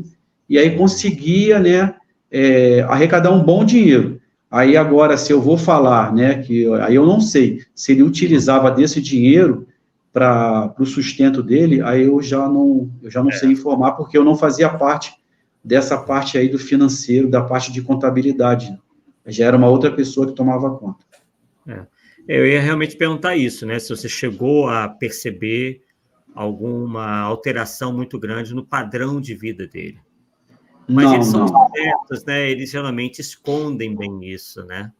e aí conseguia, né, arrecadar um bom dinheiro. Aí agora, se eu vou falar, né, aí eu não sei se ele utilizava desse dinheiro para o sustento dele, aí eu já não sei informar, porque eu não fazia parte dessa parte aí do financeiro, da parte de contabilidade. Já era uma outra pessoa que tomava conta. Eu ia realmente perguntar isso, né? Se você chegou a perceber alguma alteração muito grande no padrão de vida dele. Mas eles são espertos, né? Eles geralmente escondem bem isso, né?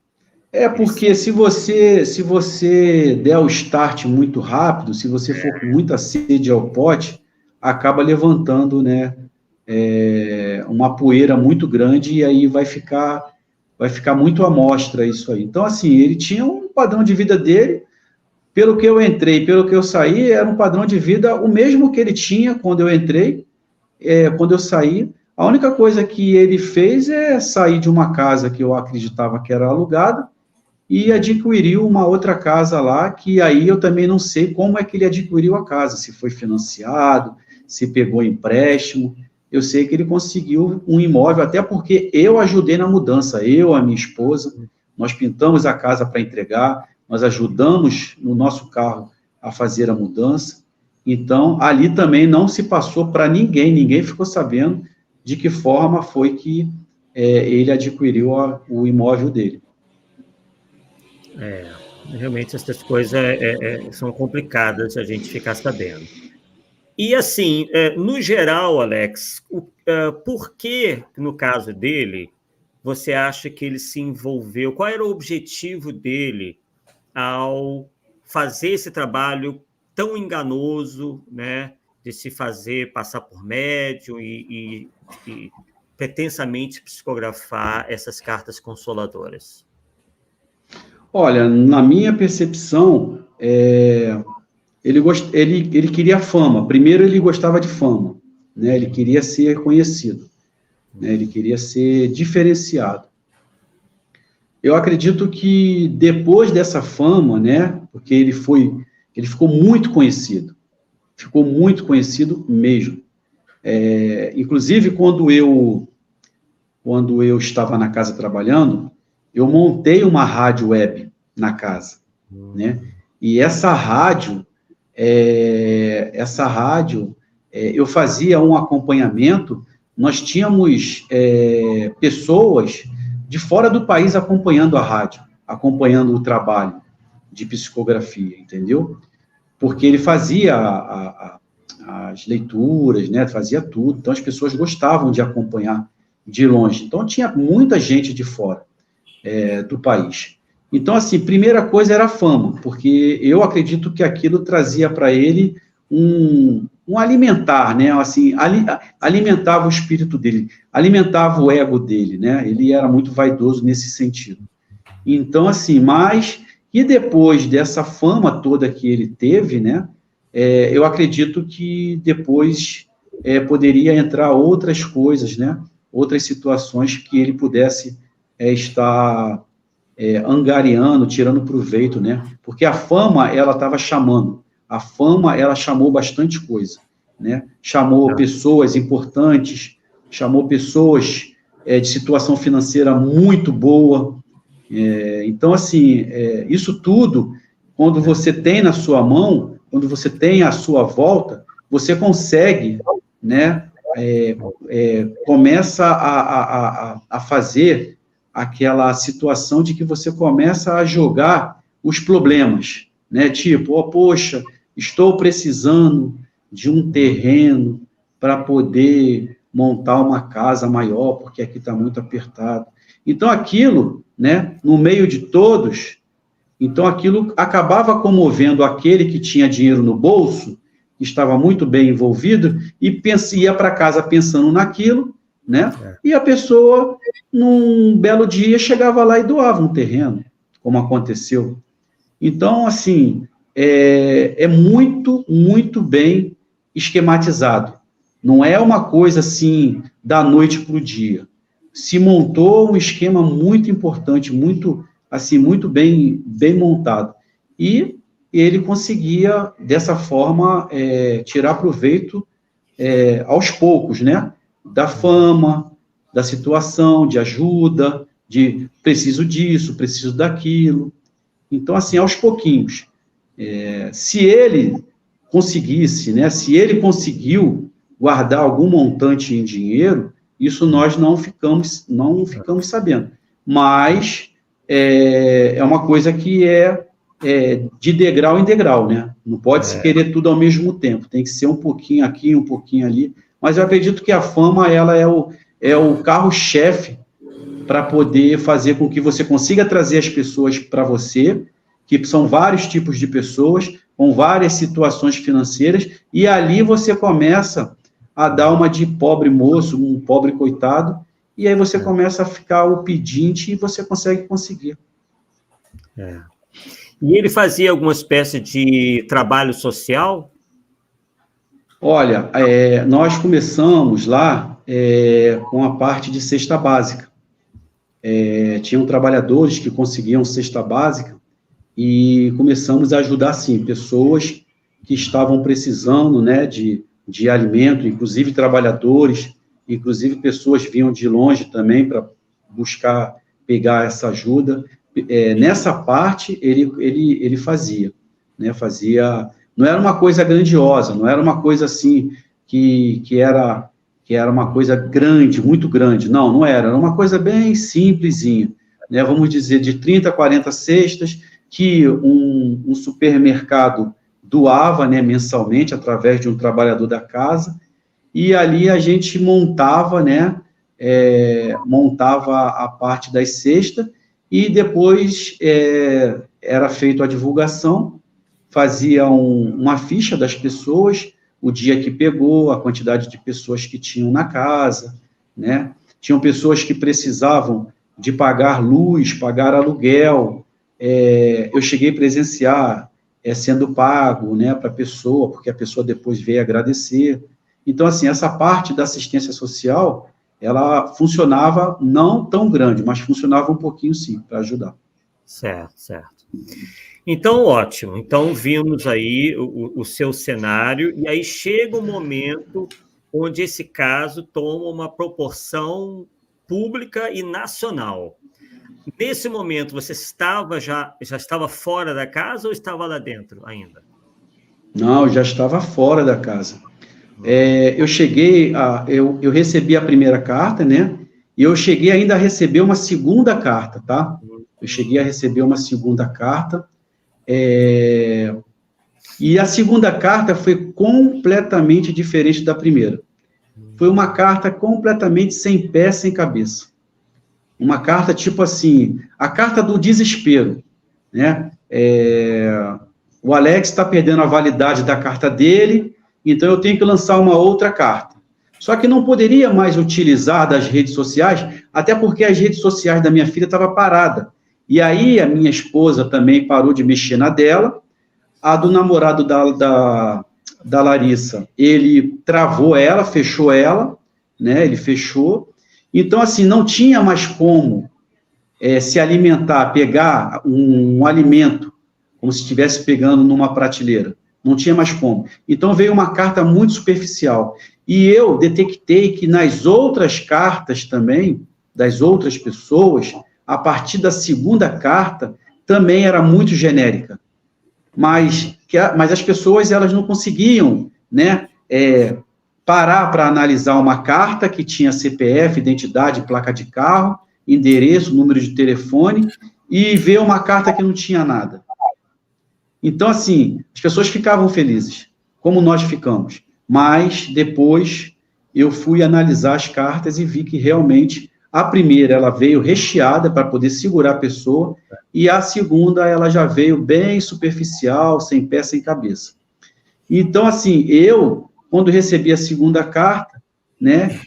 Porque se você der o start muito rápido, se você for com muita sede ao pote, acaba levantando, né, uma poeira muito grande, e aí vai ficar vai ficar muito à mostra isso aí. Então, assim, ele tinha um padrão de vida dele, pelo que eu entrei, pelo que eu saí, era um padrão de vida o mesmo que ele tinha quando eu entrei, quando eu saí. A única coisa que ele fez é sair de uma casa que eu acreditava que era alugada e adquiriu uma outra casa lá, que aí eu também não sei como é que ele adquiriu a casa, se foi financiado, se pegou empréstimo. Eu sei que ele conseguiu um imóvel, até porque eu ajudei na mudança, eu, a minha esposa, nós pintamos a casa para entregar, nós ajudamos no nosso carro a fazer a mudança. Então, ali também não se passou para ninguém, ninguém ficou sabendo de que forma foi que ele adquiriu o imóvel dele. Realmente essas coisas são complicadas a gente ficar sabendo. E assim, no geral, Alex, por que, no caso dele, você acha que ele se envolveu? Qual era o objetivo dele ao fazer esse trabalho tão enganoso, né, de se fazer passar por médium e pretensamente psicografar essas cartas consoladoras? Olha, na minha percepção, ele queria fama. Primeiro, ele gostava de fama, né? Ele queria ser conhecido, né? Ele queria ser diferenciado. Eu acredito que depois dessa fama, né? Porque ele ficou muito conhecido mesmo. Inclusive, quando eu estava na casa trabalhando, eu montei uma rádio web na casa, né? E essa rádio, eu fazia um acompanhamento, nós tínhamos pessoas de fora do país acompanhando a rádio, acompanhando o trabalho de psicografia, entendeu? Porque ele fazia as leituras, né? Fazia tudo, então as pessoas gostavam de acompanhar de longe. Então tinha muita gente de fora do país. Então, assim, primeira coisa era a fama, porque eu acredito que aquilo trazia para ele um alimentar, né? Assim, alimentava o espírito dele, alimentava o ego dele, né? Ele era muito vaidoso nesse sentido. Então, assim, e depois dessa fama toda que ele teve, né? Eu acredito que depois poderia entrar outras coisas, né? Outras situações que ele pudesse estar angariando, tirando proveito, né? Porque a fama, ela estava chamando. A fama, ela chamou bastante coisa, né? Chamou pessoas importantes, chamou pessoas de situação financeira muito boa. Então, assim, isso tudo, quando você tem na sua mão, quando você tem à sua volta, você consegue, né? Começa a fazer aquela situação de que você começa a jogar os problemas, né? Tipo, poxa, estou precisando de um terreno para poder montar uma casa maior, porque aqui está muito apertado. Então, aquilo, né, no meio de todos, então aquilo acabava comovendo aquele que tinha dinheiro no bolso, que estava muito bem envolvido, e ia para casa pensando naquilo, né? E a pessoa, num belo dia, chegava lá e doava um terreno, como aconteceu. Então, assim, é muito, muito bem esquematizado. Não é uma coisa, assim, da noite para o dia. Se montou um esquema muito importante, muito, assim, muito bem montado. E ele conseguia, dessa forma, tirar proveito aos poucos, né? Da fama, da situação, de ajuda, de preciso disso, preciso daquilo. Então, assim, aos pouquinhos. Se ele conseguisse, né, se ele conseguiu guardar algum montante em dinheiro, isso nós não ficamos sabendo. Mas é uma coisa que de degrau em degrau, né? Não pode se querer tudo ao mesmo tempo, tem que ser um pouquinho aqui, um pouquinho ali. Mas eu acredito que a fama, ela é o carro-chefe para poder fazer com que você consiga trazer as pessoas para você, que são vários tipos de pessoas, com várias situações financeiras, e ali você começa a dar uma de pobre moço, um pobre coitado, e aí você começa a ficar o pedinte e você consegue conseguir. E ele fazia alguma espécie de trabalho social? Olha, nós começamos lá com a parte de cesta básica. Tinham trabalhadores que conseguiam cesta básica e começamos a ajudar, sim, pessoas que estavam precisando, né, de alimento, inclusive trabalhadores, inclusive pessoas vinham de longe também para buscar pegar essa ajuda. Nessa parte, ele fazia, né, não era uma coisa grandiosa, não era uma coisa assim que era uma coisa grande, muito grande, não era uma coisa bem simplesinha, né, vamos dizer, de 30, 40 cestas, que um supermercado doava, né, mensalmente, através de um trabalhador da casa, e ali a gente montava, né, montava a parte das cestas, e depois era feita a divulgação, fazia uma ficha das pessoas, o dia que pegou, a quantidade de pessoas que tinham na casa, né? Tinham pessoas que precisavam de pagar luz, pagar aluguel, eu cheguei a presenciar sendo pago, né, para a pessoa, porque a pessoa depois veio agradecer. Então, assim, essa parte da assistência social, ela funcionava não tão grande, mas funcionava um pouquinho, sim, para ajudar. Certo. Então, ótimo. Então, vimos aí o seu cenário, e aí chega um momento onde esse caso toma uma proporção pública e nacional. Nesse momento, você já estava fora da casa ou estava lá dentro ainda? Não, eu já estava fora da casa. Eu cheguei, eu recebi a primeira carta, né? E eu cheguei ainda a receber uma segunda carta, tá? Eu cheguei a receber uma segunda carta. E a segunda carta foi completamente diferente da primeira. Foi uma carta completamente sem pé, sem cabeça. Uma carta tipo assim, a carta do desespero, né? O Alex está perdendo a validade da carta dele, então eu tenho que lançar uma outra carta. Só que não poderia mais utilizar das redes sociais, até porque as redes sociais da minha filha estavam paradas. E aí a minha esposa também parou de mexer na dela, a do namorado da Larissa, ele travou ela, fechou ela, né? Ele fechou. Então, assim, não tinha mais como se alimentar, pegar um alimento, como se estivesse pegando numa prateleira. Não tinha mais como. Então, veio uma carta muito superficial. E eu detectei que nas outras cartas também, das outras pessoas, a partir da segunda carta, também era muito genérica. Mas as pessoas, elas não conseguiam, né, parar para analisar uma carta que tinha CPF, identidade, placa de carro, endereço, número de telefone, e ver uma carta que não tinha nada. Então, assim, as pessoas ficavam felizes, como nós ficamos. Mas, depois, eu fui analisar as cartas e vi que, realmente, a primeira, ela veio recheada para poder segurar a pessoa, e a segunda, ela já veio bem superficial, sem pé, sem cabeça. Então, assim, quando recebi a segunda carta, né,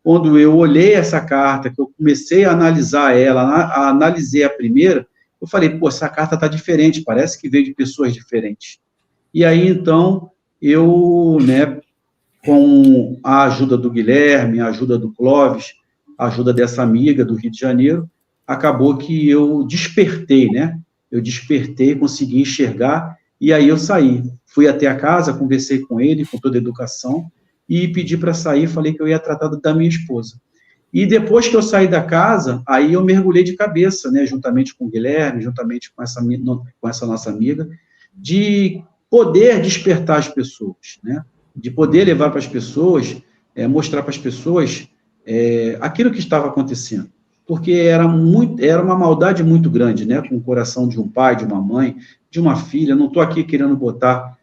quando eu olhei essa carta, que eu comecei a analisar ela, analisei a primeira, eu falei, pô, essa carta está diferente, parece que veio de pessoas diferentes. E aí, então, eu, né, com a ajuda do Guilherme, a ajuda do Clóvis, a ajuda dessa amiga do Rio de Janeiro, acabou que eu despertei, né? Eu despertei, consegui enxergar, e aí eu saí. Fui até a casa, conversei com ele, com toda a educação, e pedi para sair, falei que eu ia tratar da minha esposa. E depois que eu saí da casa, aí eu mergulhei de cabeça, né, juntamente com o Guilherme, juntamente com essa nossa amiga, de poder despertar as pessoas, né, de poder levar para as pessoas, mostrar para as pessoas aquilo que estava acontecendo. Porque era uma maldade muito grande, né, com o coração de um pai, de uma mãe, de uma filha. Não estou aqui querendo botar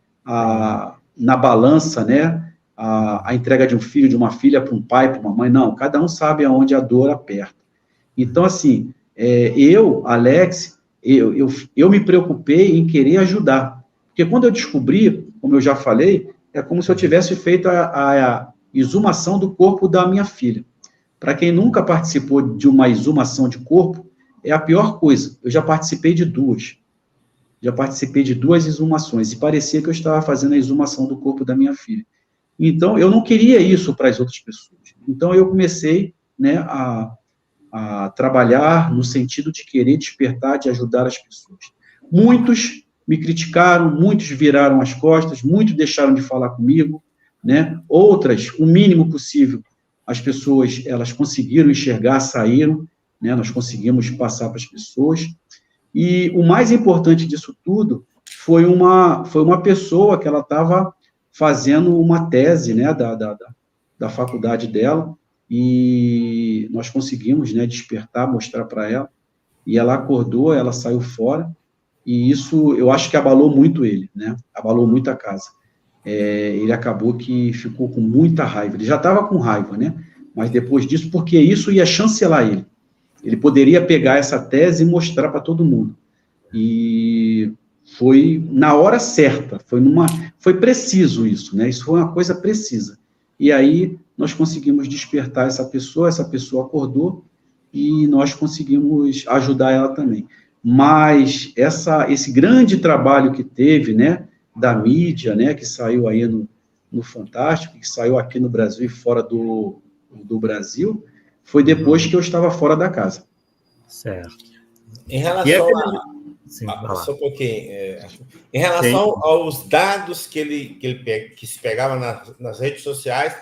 na balança, né, a entrega de um filho, de uma filha para um pai, para uma mãe, não, cada um sabe aonde a dor aperta. Então, assim, Alex, eu me preocupei em querer ajudar, porque quando eu descobri, como eu já falei, é como se eu tivesse feito a exumação do corpo da minha filha, Para quem nunca participou de uma exumação de corpo, é a pior coisa. Eu já participei de duas. Já participei de 2 exumações e parecia que eu estava fazendo a exumação do corpo da minha filha. Então, eu não queria isso para as outras pessoas. Então, eu comecei, né, a trabalhar no sentido de querer despertar, de ajudar as pessoas. Muitos me criticaram, muitos viraram as costas, muitos deixaram de falar comigo, né? Outras, o mínimo possível, as pessoas, elas conseguiram enxergar, saíram, né? Nós conseguimos passar para as pessoas. E o mais importante disso tudo foi uma pessoa que ela estava fazendo uma tese, né, da faculdade dela, e nós conseguimos, né, despertar, mostrar para ela, e ela acordou, ela saiu fora, e isso eu acho que abalou muito ele, né, abalou muito a casa. Ele acabou que ficou com muita raiva, ele já estava com raiva, né, mas depois disso, porque isso ia chancelar ele. Ele poderia pegar essa tese e mostrar para todo mundo. E foi na hora certa, foi preciso isso, né? Isso foi uma coisa precisa. E aí nós conseguimos despertar essa pessoa acordou e nós conseguimos ajudar ela também. Mas esse grande trabalho que teve, né, da mídia, né, que saiu aí no Fantástico, que saiu aqui no Brasil e fora do Brasil, foi depois que eu estava fora da casa. Certo. Em relação só um pouquinho. Em relação aos dados que se pegava nas redes sociais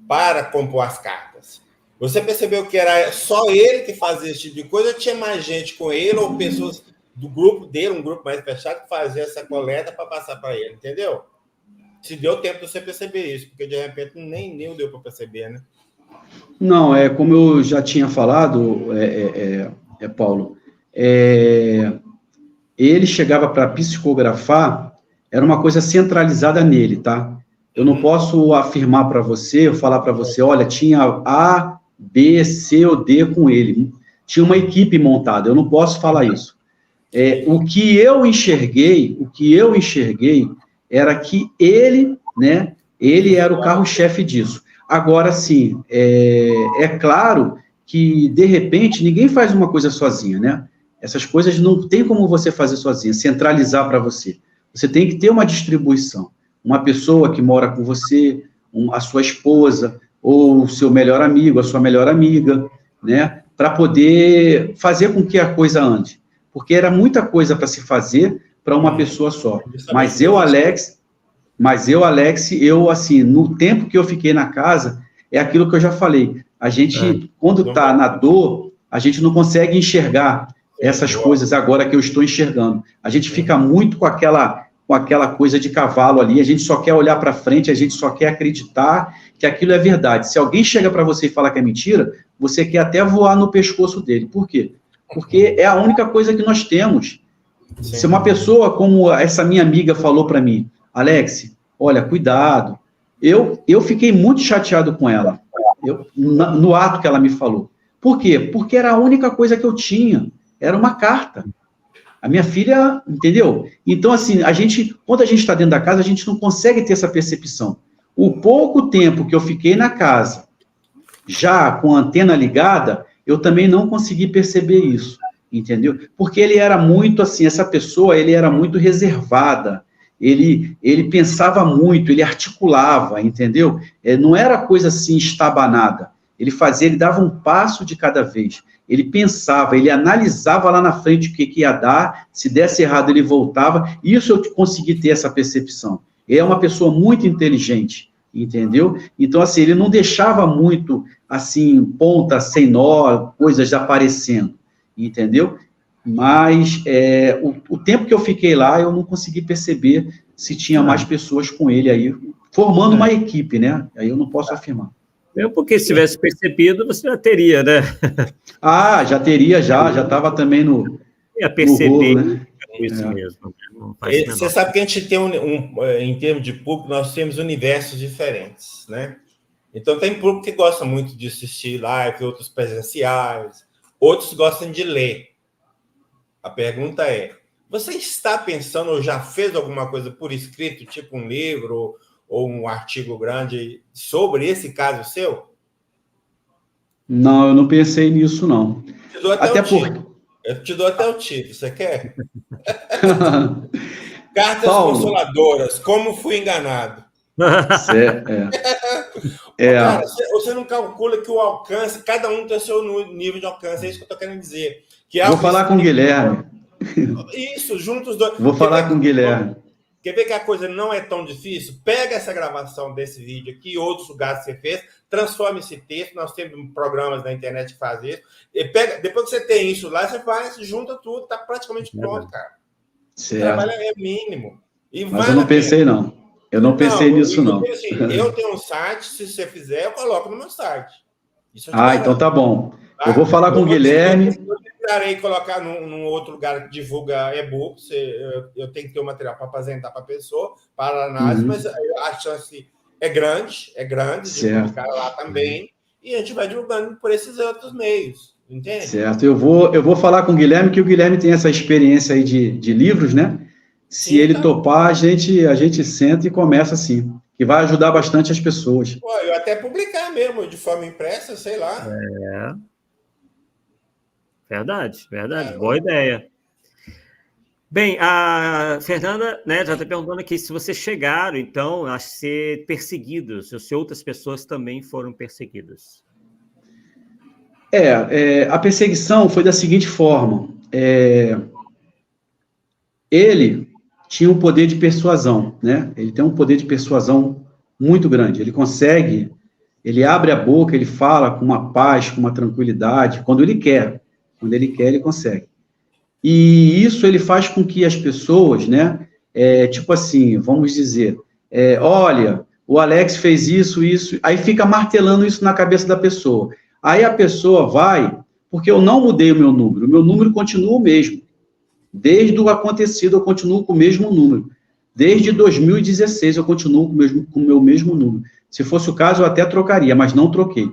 para compor as cartas, você percebeu que era só ele que fazia esse tipo de coisa, ou tinha mais gente com ele, ou pessoas do grupo dele, um grupo mais fechado, que fazia essa coleta para passar para ele, entendeu? Se deu tempo de você perceber isso, porque de repente nem deu para perceber, né? Não, como eu já tinha falado, Paulo, ele chegava para psicografar, era uma coisa centralizada nele, tá? Eu não posso afirmar para você, eu falar para você, olha, tinha A, B, C ou D com ele. Tinha uma equipe montada, eu não posso falar isso. O que eu enxerguei era que ele, né, ele era o carro-chefe disso. Agora, sim, é claro que, de repente, ninguém faz uma coisa sozinha, né? Essas coisas não tem como você fazer sozinha, centralizar para você. Você tem que ter uma distribuição. Uma pessoa que mora com você, a sua esposa, ou o seu melhor amigo, a sua melhor amiga, né? Para poder fazer com que a coisa ande. Porque era muita coisa para se fazer para uma pessoa só. Mas eu, Alex, assim, no tempo que eu fiquei na casa, é aquilo que eu já falei. A gente, quando está na dor, a gente não consegue enxergar essas coisas agora que eu estou enxergando. A gente fica muito com aquela coisa de cavalo ali, a gente só quer olhar para frente, a gente só quer acreditar que aquilo é verdade. Se alguém chega para você e fala que é mentira, você quer até voar no pescoço dele. Por quê? Porque é a única coisa que nós temos. Sim. Se uma pessoa como essa minha amiga falou para mim, Alex, olha, cuidado. Eu fiquei muito chateado com ela, no ato que ela me falou. Por quê? Porque era a única coisa que eu tinha. Era uma carta. A minha filha, entendeu? Então, assim, quando a gente está dentro da casa, a gente não consegue ter essa percepção. O pouco tempo que eu fiquei na casa, já com a antena ligada, eu também não consegui perceber isso, entendeu? Porque ele era muito, assim, essa pessoa, ele era muito reservada, ele pensava muito, ele articulava, entendeu? Não era coisa assim estabanada. Ele dava um passo de cada vez. Ele pensava, ele analisava lá na frente o que ia dar, se desse errado ele voltava, isso eu consegui ter essa percepção. Ele é uma pessoa muito inteligente, entendeu? Então, assim, ele não deixava muito, assim, ponta sem nó, coisas aparecendo, entendeu? Mas o tempo que eu fiquei lá, eu não consegui perceber se tinha mais pessoas com ele aí, formando uma equipe, né? Aí eu não posso afirmar. Mesmo porque se tivesse percebido, você já teria, né? Ah, já teria, já estava também no... Ia perceber, no rolo, né? Isso mesmo. Você sabe que a gente tem, em termos de público, nós temos universos diferentes, né? Então, tem público que gosta muito de assistir live, outros presenciais, outros gostam de ler. A pergunta é, você está pensando ou já fez alguma coisa por escrito, tipo um livro ou um artigo grande sobre esse caso seu? Não, eu não pensei nisso, não. Até porque... Eu te dou até o título, você quer? Cartas Paulo, Consoladoras, como fui enganado. Cara, você não calcula que o alcance, cada um tem o seu nível de alcance, é isso que eu estou querendo dizer. Que vou falar com o Guilherme. Isso, juntos os dois. Vou falar com o Guilherme. Quer ver que a coisa não é tão difícil? Pega essa gravação desse vídeo aqui, outros lugares que você fez, transforma esse texto, nós temos programas na internet que fazem isso, e pega, depois que você tem isso lá, você faz, junta tudo, está praticamente pronto, cara. Certo. O trabalho é mínimo. Mas eu não pensei, não. Eu não pensei nisso, não. Assim, eu tenho um site, se você fizer, eu coloco no meu site. Então tá bom. Tá? Eu vou falar com o Guilherme. Eu tentarei colocar num outro lugar que divulga e-book. Eu tenho que ter o material para apresentar para a pessoa, para análise, mas a chance é grande de colocar lá também. E a gente vai divulgando por esses outros meios. Entende? Certo. Eu vou falar com o Guilherme, que o Guilherme tem essa experiência aí de livros, né? Se ele topar, a gente senta e começa assim, que vai ajudar bastante as pessoas. Pô, eu até publicar mesmo, de forma impressa, sei lá. Verdade. Boa ideia. Bem, a Fernanda, né, já está perguntando aqui se vocês chegaram, então, a ser perseguidos, ou se outras pessoas também foram perseguidas. A perseguição foi da seguinte forma. Ele tinha um poder de persuasão, né? Ele tem um poder de persuasão muito grande. Ele abre a boca, ele fala com uma paz, com uma tranquilidade, quando ele quer. Quando ele quer, ele consegue. E isso ele faz com que as pessoas, né? Tipo assim, vamos dizer, olha, o Alex fez isso, aí fica martelando isso na cabeça da pessoa. Aí a pessoa vai, porque eu não mudei o meu número continua o mesmo. Desde o acontecido, eu continuo com o mesmo número. Desde 2016, eu continuo com o meu mesmo número. Se fosse o caso, eu até trocaria, mas não troquei.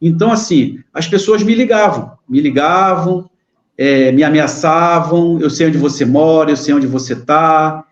Então, assim, as pessoas me ligavam, me ameaçavam, eu sei onde você mora, eu sei onde você está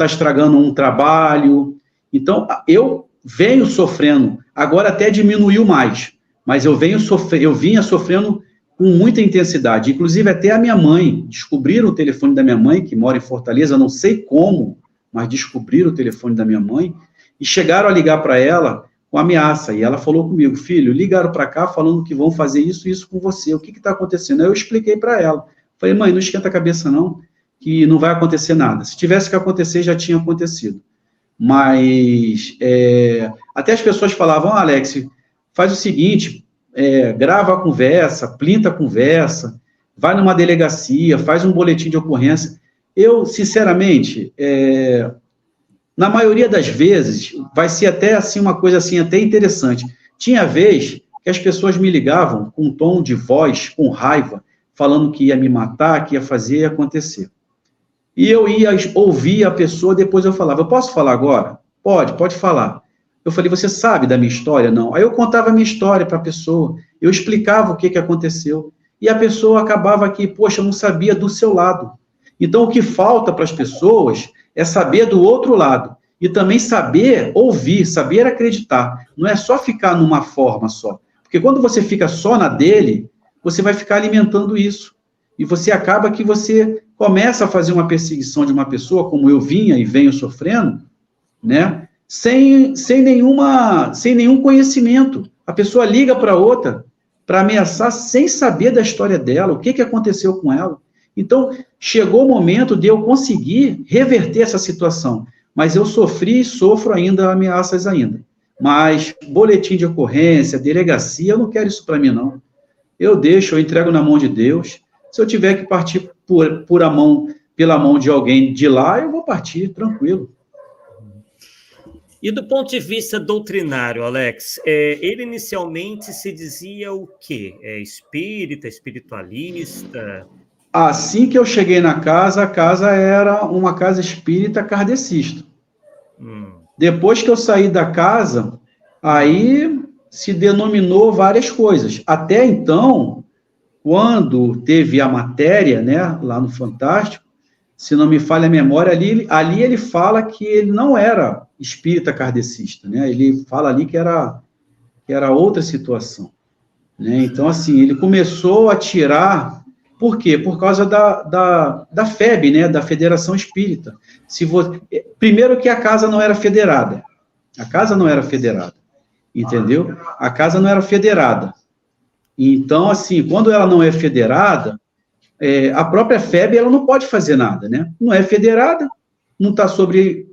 estragando um trabalho. Então, eu venho sofrendo, agora até diminuiu mais, mas eu vinha sofrendo com muita intensidade, inclusive até a minha mãe, descobriram o telefone da minha mãe, que mora em Fortaleza, não sei como, mas descobriram o telefone da minha mãe, e chegaram a ligar para ela com ameaça, e ela falou comigo, filho, ligaram para cá falando que vão fazer isso com você, o que está acontecendo? Aí eu expliquei para ela, falei, mãe, não esquenta a cabeça não, que não vai acontecer nada, se tivesse que acontecer, já tinha acontecido, mas até as pessoas falavam, Alex, faz o seguinte, grava a conversa, printa a conversa, vai numa delegacia, faz um boletim de ocorrência. Eu, sinceramente, na maioria das vezes, vai ser até assim uma coisa assim, até interessante. Tinha vez que as pessoas me ligavam com um tom de voz, com raiva, falando que ia me matar, que ia fazer e acontecer. E eu ia ouvir a pessoa, depois eu falava, eu posso falar agora? Pode falar. Eu falei, você sabe da minha história? Não. Aí eu contava a minha história para a pessoa, eu explicava o que aconteceu, e a pessoa acabava aqui, poxa, eu não sabia do seu lado. Então, o que falta para as pessoas é saber do outro lado, e também saber ouvir, saber acreditar. Não é só ficar numa forma só. Porque quando você fica só na dele, você vai ficar alimentando isso. E você acaba que você começa a fazer uma perseguição de uma pessoa, como eu vinha e venho sofrendo, né? Sem nenhum conhecimento. A pessoa liga para outra para ameaçar sem saber da história dela, o que aconteceu com ela. Então, chegou o momento de eu conseguir reverter essa situação, mas eu sofri e sofro ainda ameaças ainda. Mas boletim de ocorrência, delegacia, eu não quero isso para mim, não. Eu entrego na mão de Deus. Se eu tiver que partir pela mão de alguém de lá, eu vou partir, tranquilo. E do ponto de vista doutrinário, Alex, ele inicialmente se dizia o quê? Espírita, espiritualista? Assim que eu cheguei na casa, a casa era uma casa espírita kardecista. Depois que eu saí da casa, aí se denominou várias coisas. Até então, quando teve a matéria, né, lá no Fantástico, se não me falha a memória, ali ele fala que ele não era espírita kardecista, né? Ele fala ali que era que era outra situação, né? Então, assim, ele começou a tirar... Por quê? Por causa da FEB, né? Da Federação Espírita. Primeiro que a casa não era federada. A casa não era federada, entendeu? A casa não era federada. Então, assim, quando ela não é federada, a própria FEB, ela não pode fazer nada, né? Não é federada, não está sobre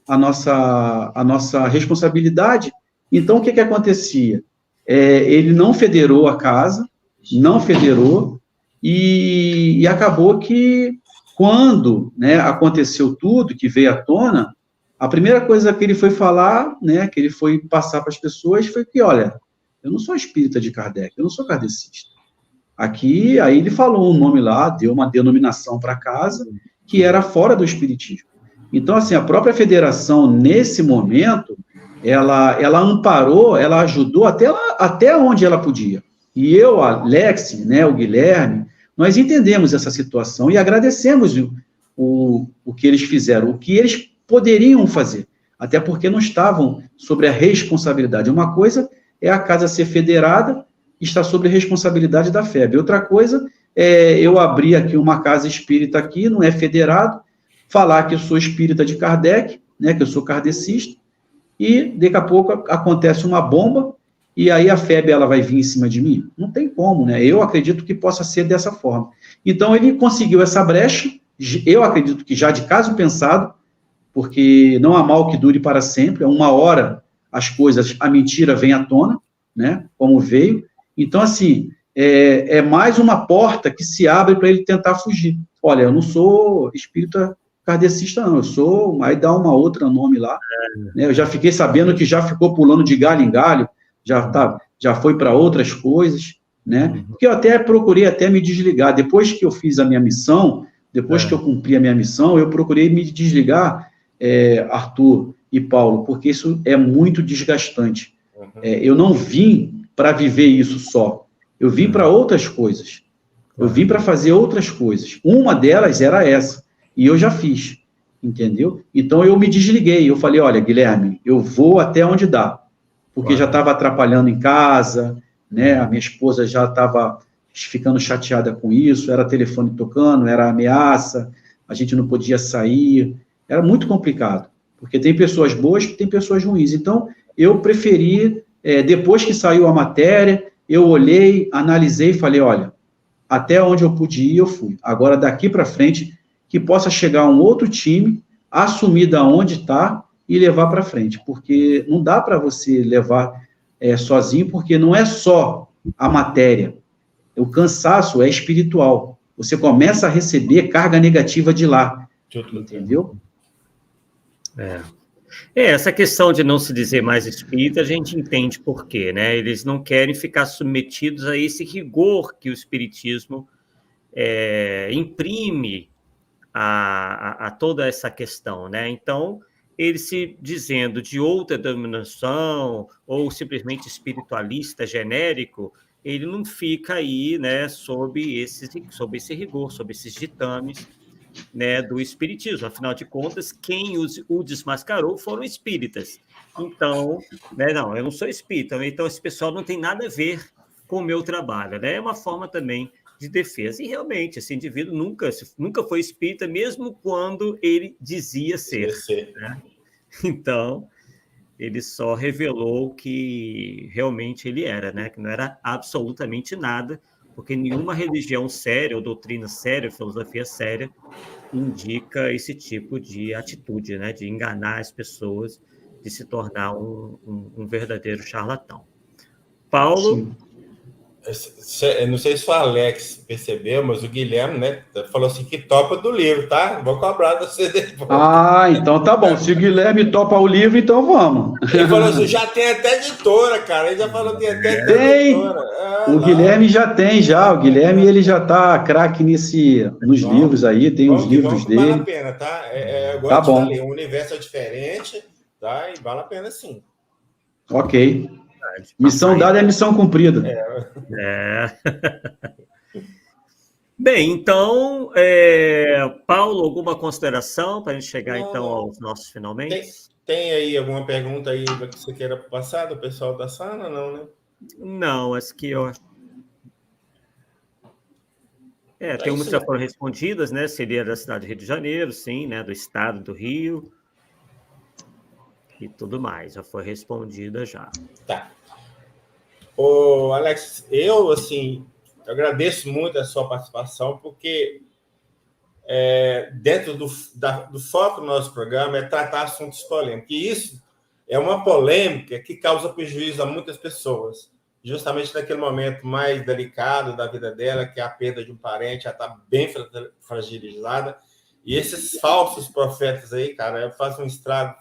a nossa responsabilidade. Então, o que acontecia? Ele não federou a casa, não federou, e acabou que, quando, né, aconteceu tudo, que veio à tona, a primeira coisa que ele foi falar, né, que ele foi passar para as pessoas, foi que, olha, eu não sou espírita de Kardec, eu não sou kardecista. Aqui, aí ele falou um nome lá, deu uma denominação para a casa, que era fora do espiritismo. Então, assim, a própria federação, nesse momento, ela amparou, ela ajudou até onde ela podia. E eu, Alex, né, o Guilherme, nós entendemos essa situação e agradecemos o que eles fizeram, o que eles poderiam fazer, até porque não estavam sobre a responsabilidade. Uma coisa é a casa ser federada, está sobre a responsabilidade da FEB. Outra coisa é eu abrir aqui uma casa espírita aqui, não é federado, falar que eu sou espírita de Kardec, né, que eu sou kardecista, e daqui a pouco acontece uma bomba, e aí a FEB ela vai vir em cima de mim? Não tem como, né? Eu acredito que possa ser dessa forma. Então, ele conseguiu essa brecha, eu acredito que já de caso pensado, porque não há mal que dure para sempre, uma hora as coisas, a mentira vem à tona, né? Como veio. Então, assim, é mais uma porta que se abre para ele tentar fugir. Olha, eu não sou espírita kardecista, não, eu sou, aí dá uma outra nome lá, né? Eu já fiquei sabendo que já ficou pulando de galho em galho, já foi para outras coisas, né? Porque eu até procurei até me desligar, depois que eu fiz a minha missão, depois que eu cumpri a minha missão, eu procurei me desligar, Arthur e Paulo, porque isso é muito desgastante. Eu não vim para viver isso só, eu vim para outras coisas, eu vim para fazer outras coisas, uma delas era essa, e eu já fiz, entendeu? Então eu me desliguei, eu falei, olha, Guilherme, eu vou até onde dá, porque já estava atrapalhando em casa, né? A minha esposa já estava ficando chateada com isso, era telefone tocando, era ameaça, a gente não podia sair, era muito complicado, porque tem pessoas boas e tem pessoas ruins. Então, eu preferi, depois que saiu a matéria, eu olhei, analisei e falei, olha, até onde eu pude ir, eu fui. Agora, daqui para frente, que possa chegar um outro time, assumir da onde está, e levar para frente, porque não dá para você levar sozinho, porque não é só a matéria, o cansaço é espiritual, você começa a receber carga negativa de lá, entendeu? Essa questão de não se dizer mais espírita, a gente entende por quê, né? Eles não querem ficar submetidos a esse rigor que o espiritismo imprime a toda essa questão, né? Então, ele se dizendo de outra denominação ou simplesmente espiritualista genérico, ele não fica aí, né, sob esse rigor, sob esses ditames, né, do espiritismo. Afinal de contas, quem o desmascarou foram espíritas. Então, né, não, eu não sou espírita, então esse pessoal não tem nada a ver com o meu trabalho, né? É uma forma também de defesa. E realmente, esse indivíduo nunca foi espírita, mesmo quando ele dizia ser. Né? Então, ele só revelou que realmente ele era, né? Que não era absolutamente nada, porque nenhuma religião séria, ou doutrina séria, filosofia séria, indica esse tipo de atitude, né? De enganar as pessoas, de se tornar um verdadeiro charlatão. Paulo... Sim. Eu não sei se o Alex percebeu, mas o Guilherme, né, falou assim que topa do livro, tá? Vou cobrar de você depois. Ah, então tá bom. Se o Guilherme topa o livro, então vamos. Ele falou assim, já tem até editora, cara. Ele já falou que tem até editora. O Guilherme já tem, já. O Guilherme, ele já tá craque nos livros aí, tem os livros dele. Vale a pena, tá? Tá bom. O universo é diferente, tá? E vale a pena sim. Ok. Missão dada é missão cumprida. Bem, então, Paulo, alguma consideração para a gente chegar, então, aos nossos finalmente? Tem aí alguma pergunta aí que você queira passar do pessoal da sala? Não, né? Não, acho que eu... tem muitas já foram respondidas, né? Seria da cidade do Rio de Janeiro, sim, né? Do estado do Rio e tudo mais. Já foi respondida já. Tá. Ô, Alex, eu agradeço muito a sua participação, porque dentro do foco do nosso programa é tratar assuntos polêmicos. E isso é uma polêmica que causa prejuízo a muitas pessoas, justamente naquele momento mais delicado da vida dela, que é a perda de um parente, ela está bem fragilizada. E esses falsos profetas aí, cara, fazem um estrago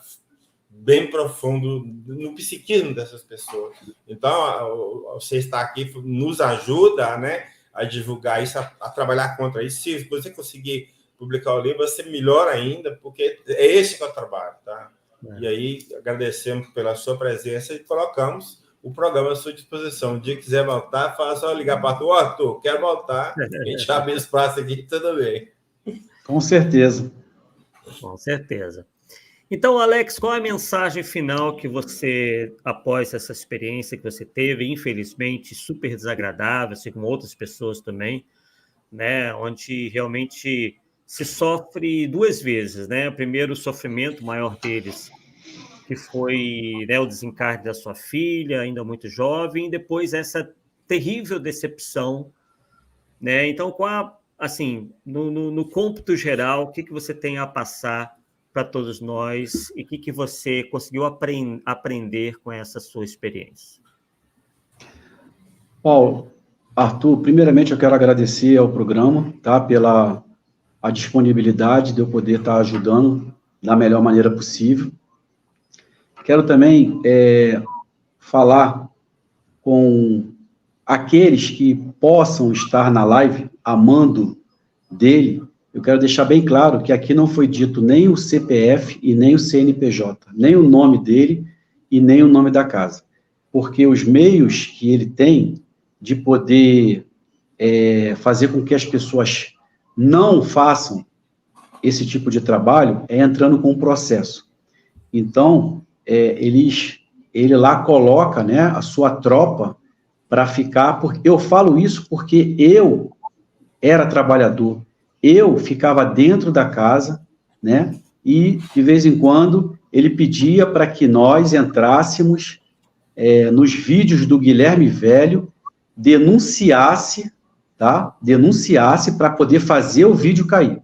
bem profundo no psiquismo dessas pessoas. Então, você está aqui nos ajuda, né, a divulgar isso, a trabalhar contra isso. Se você conseguir publicar o livro, vai ser melhor ainda, porque é esse que eu trabalho, tá? E aí, agradecemos pela sua presença e colocamos o programa à sua disposição. Um dia que quiser voltar, fala só ligar para o Arthur, quero voltar, a gente abre espaço aqui, tudo bem. Com certeza. Com certeza. Então, Alex, qual é a mensagem final que você, após essa experiência que você teve, infelizmente, super desagradável, assim como outras pessoas também, né, onde realmente se sofre duas vezes, né? Primeiro, o sofrimento maior deles, que foi, né, o desencarne da sua filha, ainda muito jovem, e depois essa terrível decepção, né? Então, no cômputo geral, o que você tem a passar para todos nós e o que você conseguiu aprender com essa sua experiência? Paulo, Arthur, primeiramente eu quero agradecer ao programa, tá, pela a disponibilidade de eu poder estar ajudando da melhor maneira possível. Quero também falar com aqueles que possam estar na live amando dele. Eu quero deixar bem claro que aqui não foi dito nem o CPF e nem o CNPJ, nem o nome dele e nem o nome da casa, porque os meios que ele tem de poder fazer com que as pessoas não façam esse tipo de trabalho é entrando com um processo. Então, ele lá coloca, né, a sua tropa para ficar, porque eu falo isso porque eu era trabalhador, eu ficava dentro da casa, né, e de vez em quando ele pedia para que nós entrássemos nos vídeos do Guilherme Velho, denunciasse para poder fazer o vídeo cair,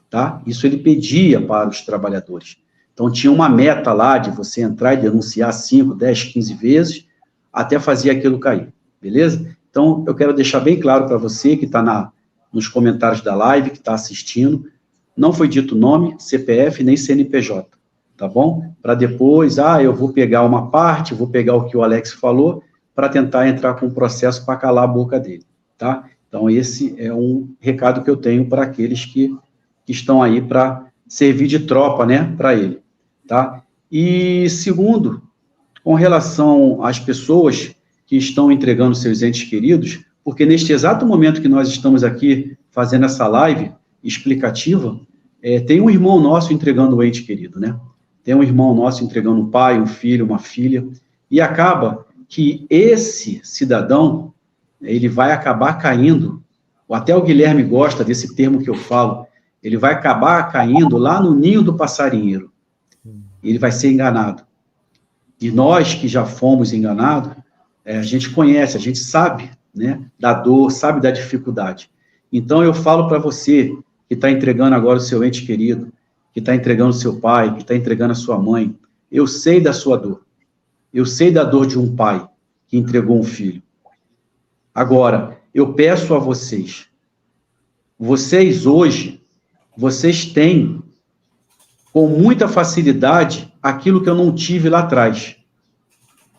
tá? Isso ele pedia para os trabalhadores. Então, tinha uma meta lá de você entrar e denunciar 5, 10, 15 vezes, até fazer aquilo cair, beleza? Então, eu quero deixar bem claro para você que está nos comentários da live, que está assistindo, não foi dito nome, CPF, nem CNPJ, tá bom? Para depois, eu vou pegar uma parte, vou pegar o que o Alex falou, para tentar entrar com um processo para calar a boca dele, tá? Então, esse é um recado que eu tenho para aqueles que estão aí para servir de tropa, né, para ele, tá? E, segundo, com relação às pessoas que estão entregando seus entes queridos, porque neste exato momento que nós estamos aqui fazendo essa live explicativa, tem um irmão nosso entregando o ente querido, né? Tem um irmão nosso entregando um pai, um filho, uma filha, e acaba que esse cidadão, ele vai acabar caindo, até o Guilherme gosta desse termo que eu falo, ele vai acabar caindo lá no ninho do passarinheiro. Ele vai ser enganado. E nós que já fomos enganados, a gente conhece, a gente sabe, né, da dor, sabe da dificuldade. Então, eu falo para você que está entregando agora o seu ente querido, que está entregando o seu pai, que está entregando a sua mãe, eu sei da sua dor. Eu sei da dor de um pai que entregou um filho. Agora, eu peço a vocês hoje, vocês têm, com muita facilidade, aquilo que eu não tive lá atrás.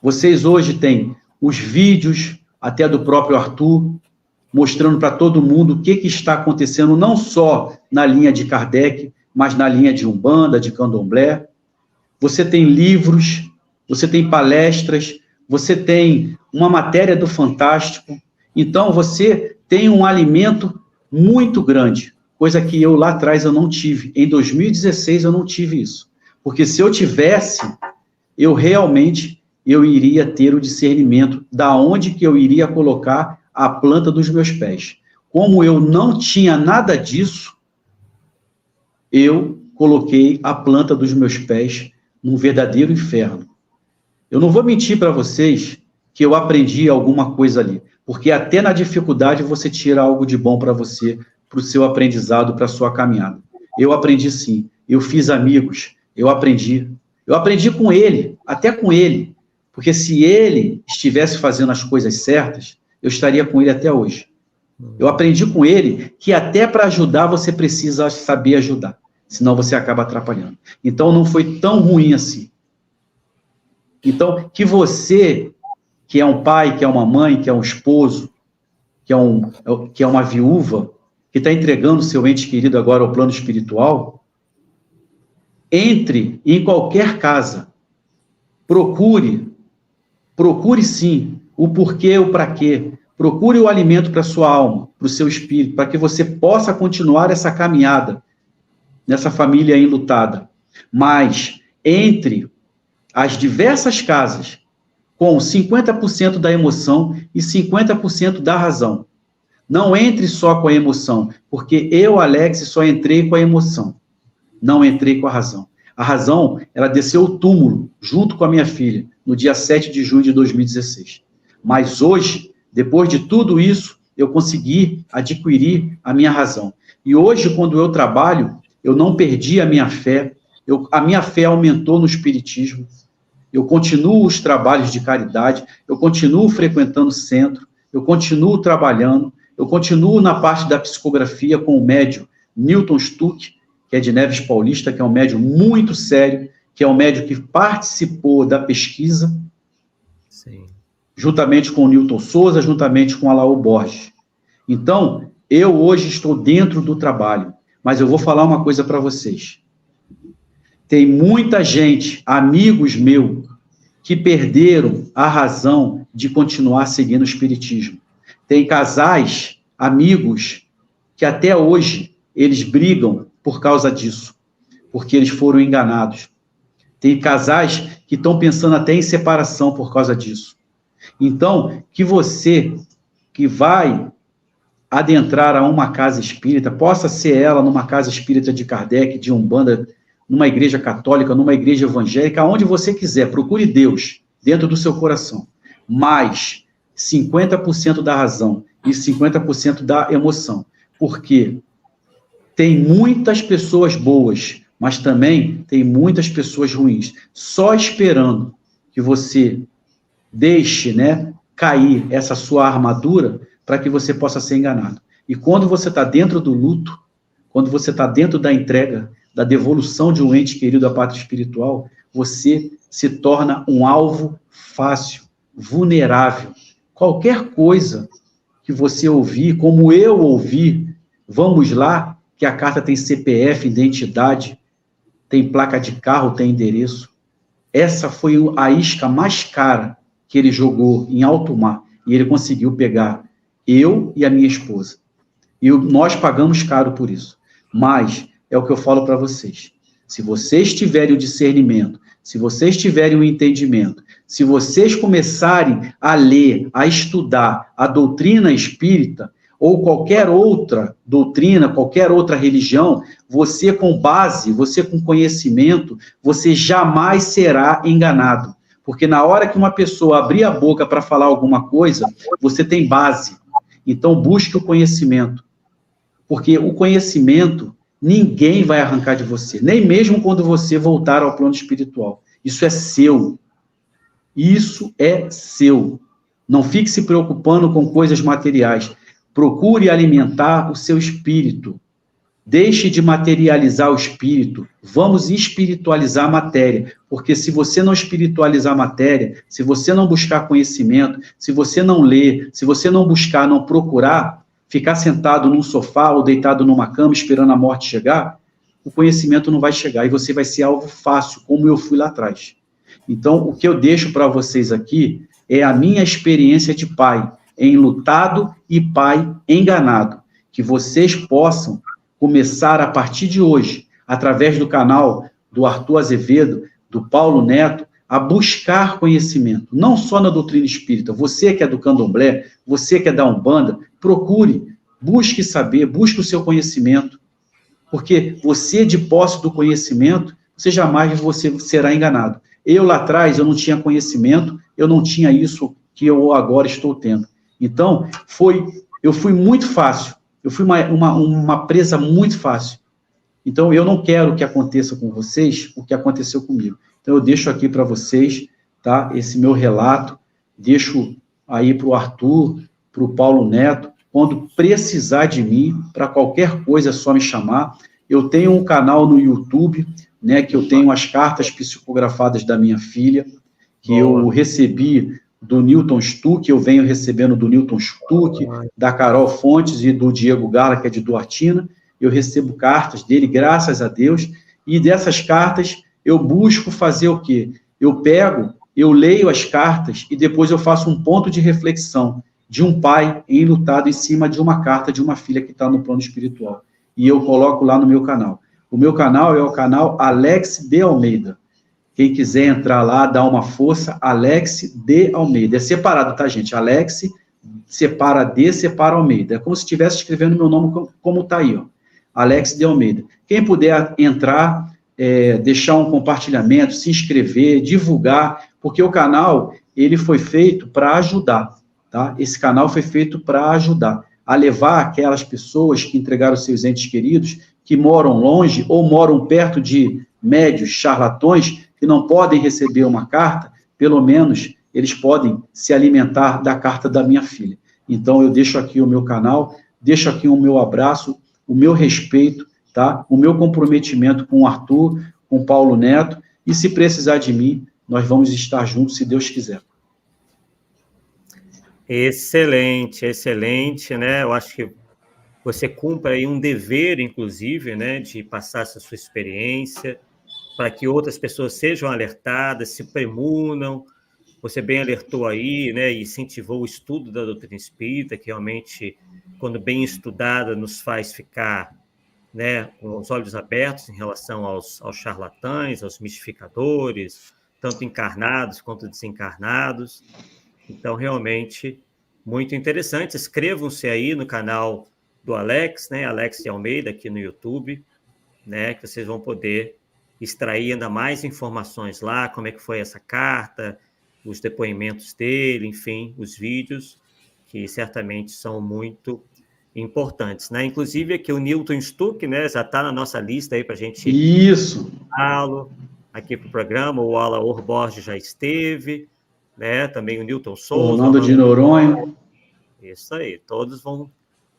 Vocês hoje têm os vídeos, até do próprio Arthur, mostrando para todo mundo o que está acontecendo, não só na linha de Kardec, mas na linha de Umbanda, de Candomblé. Você tem livros, você tem palestras, você tem uma matéria do Fantástico. Então, você tem um alimento muito grande, coisa que eu lá atrás eu não tive. Em 2016 eu não tive isso. Porque se eu tivesse, eu realmente iria ter o discernimento da onde que eu iria colocar a planta dos meus pés. Como eu não tinha nada disso, eu coloquei a planta dos meus pés num verdadeiro inferno. Eu não vou mentir para vocês que eu aprendi alguma coisa ali, porque até na dificuldade você tira algo de bom para você, para o seu aprendizado, para a sua caminhada. Eu aprendi sim, eu fiz amigos, eu aprendi com ele, até com ele, porque se ele estivesse fazendo as coisas certas, eu estaria com ele até hoje. Eu aprendi com ele que até para ajudar você precisa saber ajudar, senão você acaba atrapalhando. Então não foi tão ruim assim. Então, que você, que é um pai, que é uma mãe, que é um esposo, que é uma viúva, que está entregando seu ente querido agora ao plano espiritual, entre em qualquer casa, procure sim o porquê, o para quê, procure o alimento para a sua alma, para o seu espírito, para que você possa continuar essa caminhada nessa família enlutada. Mas entre as diversas casas, com 50% da emoção e 50% da razão. Não entre só com a emoção, porque eu, Alex, só entrei com a emoção. Não entrei com a razão. A razão, ela desceu o túmulo, junto com a minha filha, no dia 7 de junho de 2016. Mas hoje, depois de tudo isso, eu consegui adquirir a minha razão. E hoje, quando eu trabalho, eu não perdi a minha fé, a minha fé aumentou no espiritismo, eu continuo os trabalhos de caridade, eu continuo frequentando o centro, eu continuo trabalhando, eu continuo na parte da psicografia com o médium Newton Stuck, que é de Neves Paulista, que é um médium muito sério, que é um médium que participou da pesquisa, sim, juntamente com o Newton Souza, juntamente com Alaú Borges. Então, eu hoje estou dentro do trabalho, mas eu vou falar uma coisa para vocês. Tem muita gente, amigos meus, que perderam a razão de continuar seguindo o espiritismo. Tem casais, amigos, que até hoje eles brigam por causa disso, porque eles foram enganados. Tem casais que estão pensando até em separação por causa disso. Então, que você que vai adentrar a uma casa espírita, possa ser ela numa casa espírita de Kardec, de Umbanda, numa igreja católica, numa igreja evangélica, aonde você quiser, procure Deus dentro do seu coração. Mas 50% da razão e 50% da emoção. Porque tem muitas pessoas boas, mas também tem muitas pessoas ruins, só esperando que você deixe, cair essa sua armadura para que você possa ser enganado. E quando você está dentro do luto, quando você está dentro da entrega, da devolução de um ente querido à pátria espiritual, você se torna um alvo fácil, vulnerável. Qualquer coisa que você ouvir, como eu ouvi, vamos lá, que a carta tem CPF, identidade, tem placa de carro, tem endereço. Essa foi a isca mais cara que ele jogou em alto mar, e ele conseguiu pegar eu e a minha esposa. E nós pagamos caro por isso. Mas é o que eu falo para vocês. Se vocês tiverem o discernimento, se vocês tiverem o entendimento, se vocês começarem a ler, a estudar a doutrina espírita, ou qualquer outra doutrina, qualquer outra religião, você com base, você com conhecimento, você jamais será enganado. Porque na hora que uma pessoa abrir a boca para falar alguma coisa, você tem base. Então busque o conhecimento. Porque o conhecimento ninguém vai arrancar de você, nem mesmo quando você voltar ao plano espiritual. Isso é seu. Isso é seu. Não fique se preocupando com coisas materiais. Procure alimentar o seu espírito. Deixe de materializar o espírito. Vamos espiritualizar a matéria. Porque se você não espiritualizar a matéria, se você não buscar conhecimento, se você não ler, se você não buscar, não procurar, ficar sentado num sofá ou deitado numa cama esperando a morte chegar, o conhecimento não vai chegar e você vai ser alvo fácil, como eu fui lá atrás. Então, o que eu deixo para vocês aqui é a minha experiência de pai enlutado e pai enganado. que vocês possam começar a partir de hoje, através do canal do Arthur Azevedo, do Paulo Neto, a buscar conhecimento, não só na doutrina espírita. Você que é do candomblé, você que é da Umbanda, procure, busque saber, busque o seu conhecimento, porque você, de posse do conhecimento, você jamais será enganado. Eu, lá atrás, eu não tinha conhecimento, eu não tinha isso que eu agora estou tendo. Então, eu fui muito fácil, eu fui uma presa muito fácil. Então, eu não quero que aconteça com vocês o que aconteceu comigo. Então, eu deixo aqui para vocês, tá, esse meu relato, deixo aí para o Arthur, para o Paulo Neto, quando precisar de mim, para qualquer coisa é só me chamar. Eu tenho um canal no YouTube, né, que eu tenho as cartas psicografadas da minha filha, que eu recebi do Newton Stuck, eu venho recebendo do Newton Stuck, da Carol Fontes e do Diego Gala, que é de Duartina. Eu recebo cartas dele, graças a Deus, e dessas cartas eu busco fazer o quê? Eu leio as cartas e depois eu faço um ponto de reflexão de um pai enlutado em cima de uma carta de uma filha que está no plano espiritual. E eu coloco lá no meu canal. O meu canal é o canal Alex de Almeida. Quem quiser entrar lá, dá uma força, Alex de Almeida. É separado, tá, gente? Alex, separa D, separa Almeida. É como se estivesse escrevendo meu nome como está aí, ó. Alex de Almeida. Quem puder entrar, deixar um compartilhamento, se inscrever, divulgar, porque o canal, ele foi feito para ajudar, tá? Esse canal foi feito para ajudar a levar aquelas pessoas que entregaram seus entes queridos, que moram longe ou moram perto de médios charlatões, que não podem receber uma carta, pelo menos eles podem se alimentar da carta da minha filha. Então, eu deixo aqui o meu canal, deixo aqui o meu abraço, o meu respeito, tá? O meu comprometimento com o Arthur, com o Paulo Neto, e se precisar de mim, nós vamos estar juntos, se Deus quiser. Excelente, excelente, né? Eu acho que você cumpre aí um dever, inclusive, né, de passar essa sua experiência para que outras pessoas sejam alertadas, se premunam. Você bem alertou aí, né, e incentivou o estudo da doutrina espírita, que realmente, quando bem estudada, nos faz ficar, né, com os olhos abertos em relação aos charlatães, aos mistificadores, tanto encarnados quanto desencarnados. Então, realmente, muito interessante. Inscrevam-se aí no canal do Alex, né, Alex de Almeida, aqui no YouTube, né, que vocês vão poder extrair ainda mais informações lá, como é que foi essa carta, os depoimentos dele, enfim, os vídeos, que certamente são muito importantes, né? Inclusive, aqui o Newton Stuck, né, já está na nossa lista aí para a gente... Isso! Falo aqui para o programa, o Alaor Borges já esteve, né? Também o Newton Souza. Orlando de Noronha. Isso aí, todos vão,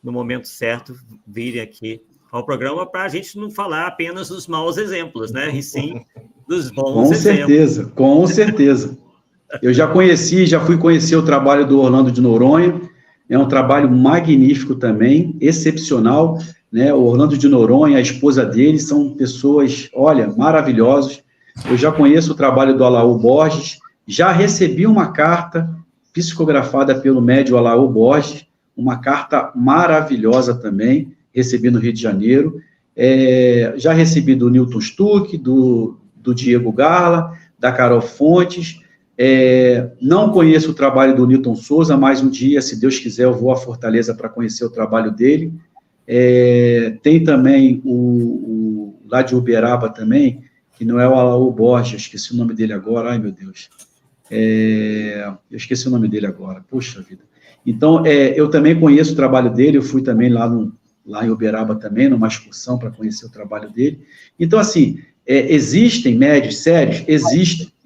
no momento certo, virem aqui ao programa para a gente não falar apenas dos maus exemplos, né? E sim dos bons exemplos. Com certeza. Eu já fui conhecer o trabalho do Orlando de Noronha, é um trabalho magnífico também, excepcional, né? O Orlando de Noronha, a esposa dele, são pessoas, olha, maravilhosos. Eu já conheço o trabalho do Alaor Borges, já recebi uma carta psicografada pelo médium Alaor Borges, uma carta maravilhosa também, recebi no Rio de Janeiro, já recebi do Newton Stuck, do Diego Gala, da Carol Fontes, não conheço o trabalho do Newton Souza, mas um dia, se Deus quiser, eu vou à Fortaleza para conhecer o trabalho dele. Tem também o lá de Uberaba também, que não é o Alaor Borges, esqueci o nome dele agora, ai meu Deus, eu esqueci o nome dele agora, poxa vida. Então, eu também conheço o trabalho dele, eu fui também lá em Uberaba também, numa excursão para conhecer o trabalho dele. Então, assim, existem médios sérios?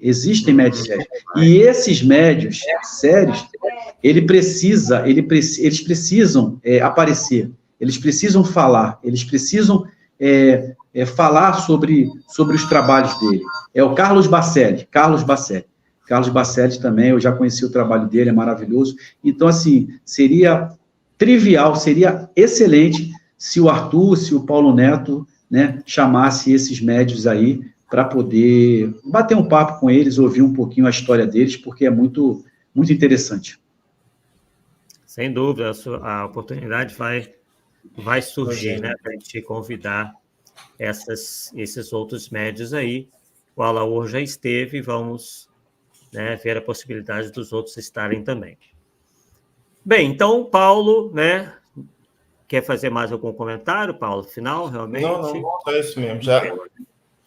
Existem médios sérios. E esses médios sérios, eles precisam aparecer, eles precisam falar, eles precisam falar sobre os trabalhos dele. É o Carlos Bacelli. Carlos Bacelli também, eu já conheci o trabalho dele, é maravilhoso. Então, assim, seria trivial, seria excelente se o Arthur, se o Paulo Neto, né, chamasse esses médios aí para poder bater um papo com eles, ouvir um pouquinho a história deles, porque é muito, muito interessante. Sem dúvida, a oportunidade vai vai surgir, né, para a gente convidar esses outros médios aí. O Alaor já esteve, vamos, né, ver a possibilidade dos outros estarem também. Bem, então, Paulo, né, quer fazer mais algum comentário, Paulo? Final, realmente? Não, só isso mesmo, já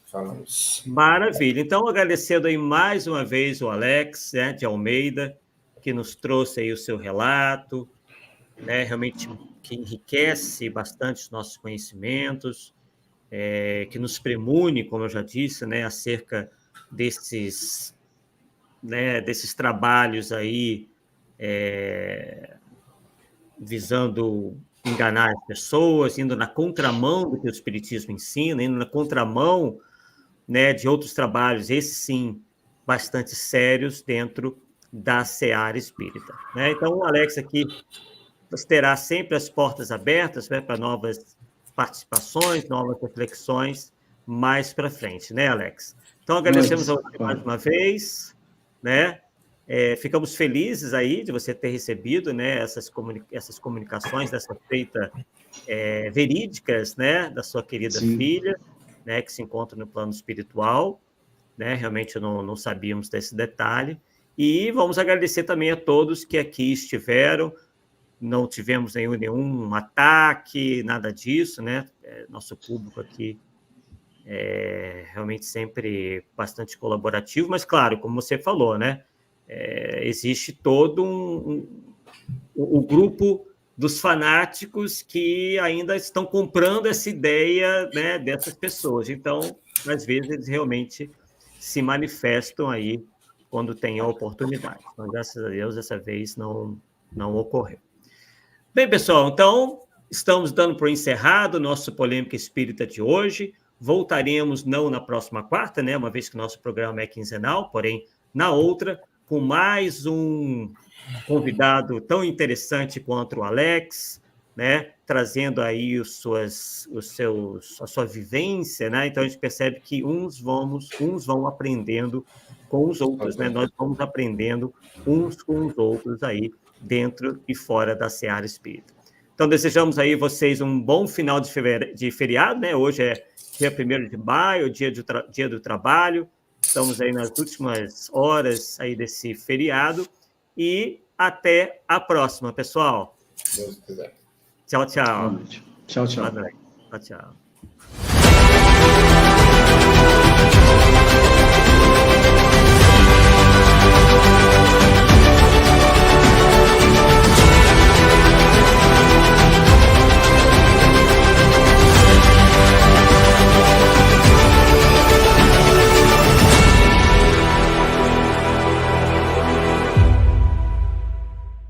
falamos. Maravilha. Então, agradecendo aí mais uma vez o Alex, né, de Almeida, que nos trouxe aí o seu relato, né, realmente que enriquece bastante os nossos conhecimentos, que nos premune, como eu já disse, né, acerca desses trabalhos aí visando enganar as pessoas, indo na contramão do que o Espiritismo ensina, indo na contramão, né, de outros trabalhos, esses sim, bastante sérios dentro da seara espírita. Né? Então, o Alex aqui terá sempre as portas abertas, né, para novas participações, novas reflexões mais para frente, né, Alex? Então, agradecemos a você mais uma vez, né? Ficamos felizes aí de você ter recebido, né, essas comunicações dessa feita verídicas, né, da sua querida filha, né, que se encontra no plano espiritual, né? Realmente não sabíamos desse detalhe. E vamos agradecer também a todos que aqui estiveram. Não tivemos nenhum ataque, nada disso, né? Nosso público aqui realmente sempre bastante colaborativo, mas, claro, como você falou, né? Existe todo o grupo dos fanáticos que ainda estão comprando essa ideia, né, dessas pessoas. Então, às vezes, eles realmente se manifestam aí quando tem a oportunidade. Então, graças a Deus, dessa vez não ocorreu. Bem, pessoal, então, estamos dando por encerrado o nosso Polêmica Espírita de hoje. Voltaremos não na próxima quarta, né, uma vez que o nosso programa é quinzenal, porém, na outra, com mais um convidado tão interessante quanto o Alex, né, trazendo aí a sua vivência, né? Então a gente percebe que uns vão aprendendo com os outros, né? Nós vamos aprendendo uns com os outros aí dentro e fora da seara espírita. Então desejamos aí vocês um bom final de feriado, né? Hoje é dia 1º de maio, dia do trabalho. Estamos aí nas últimas horas aí desse feriado e até a próxima, pessoal. Se Deus quiser. Tchau, tchau. Tchau, tchau. Boa noite. Tchau, tchau.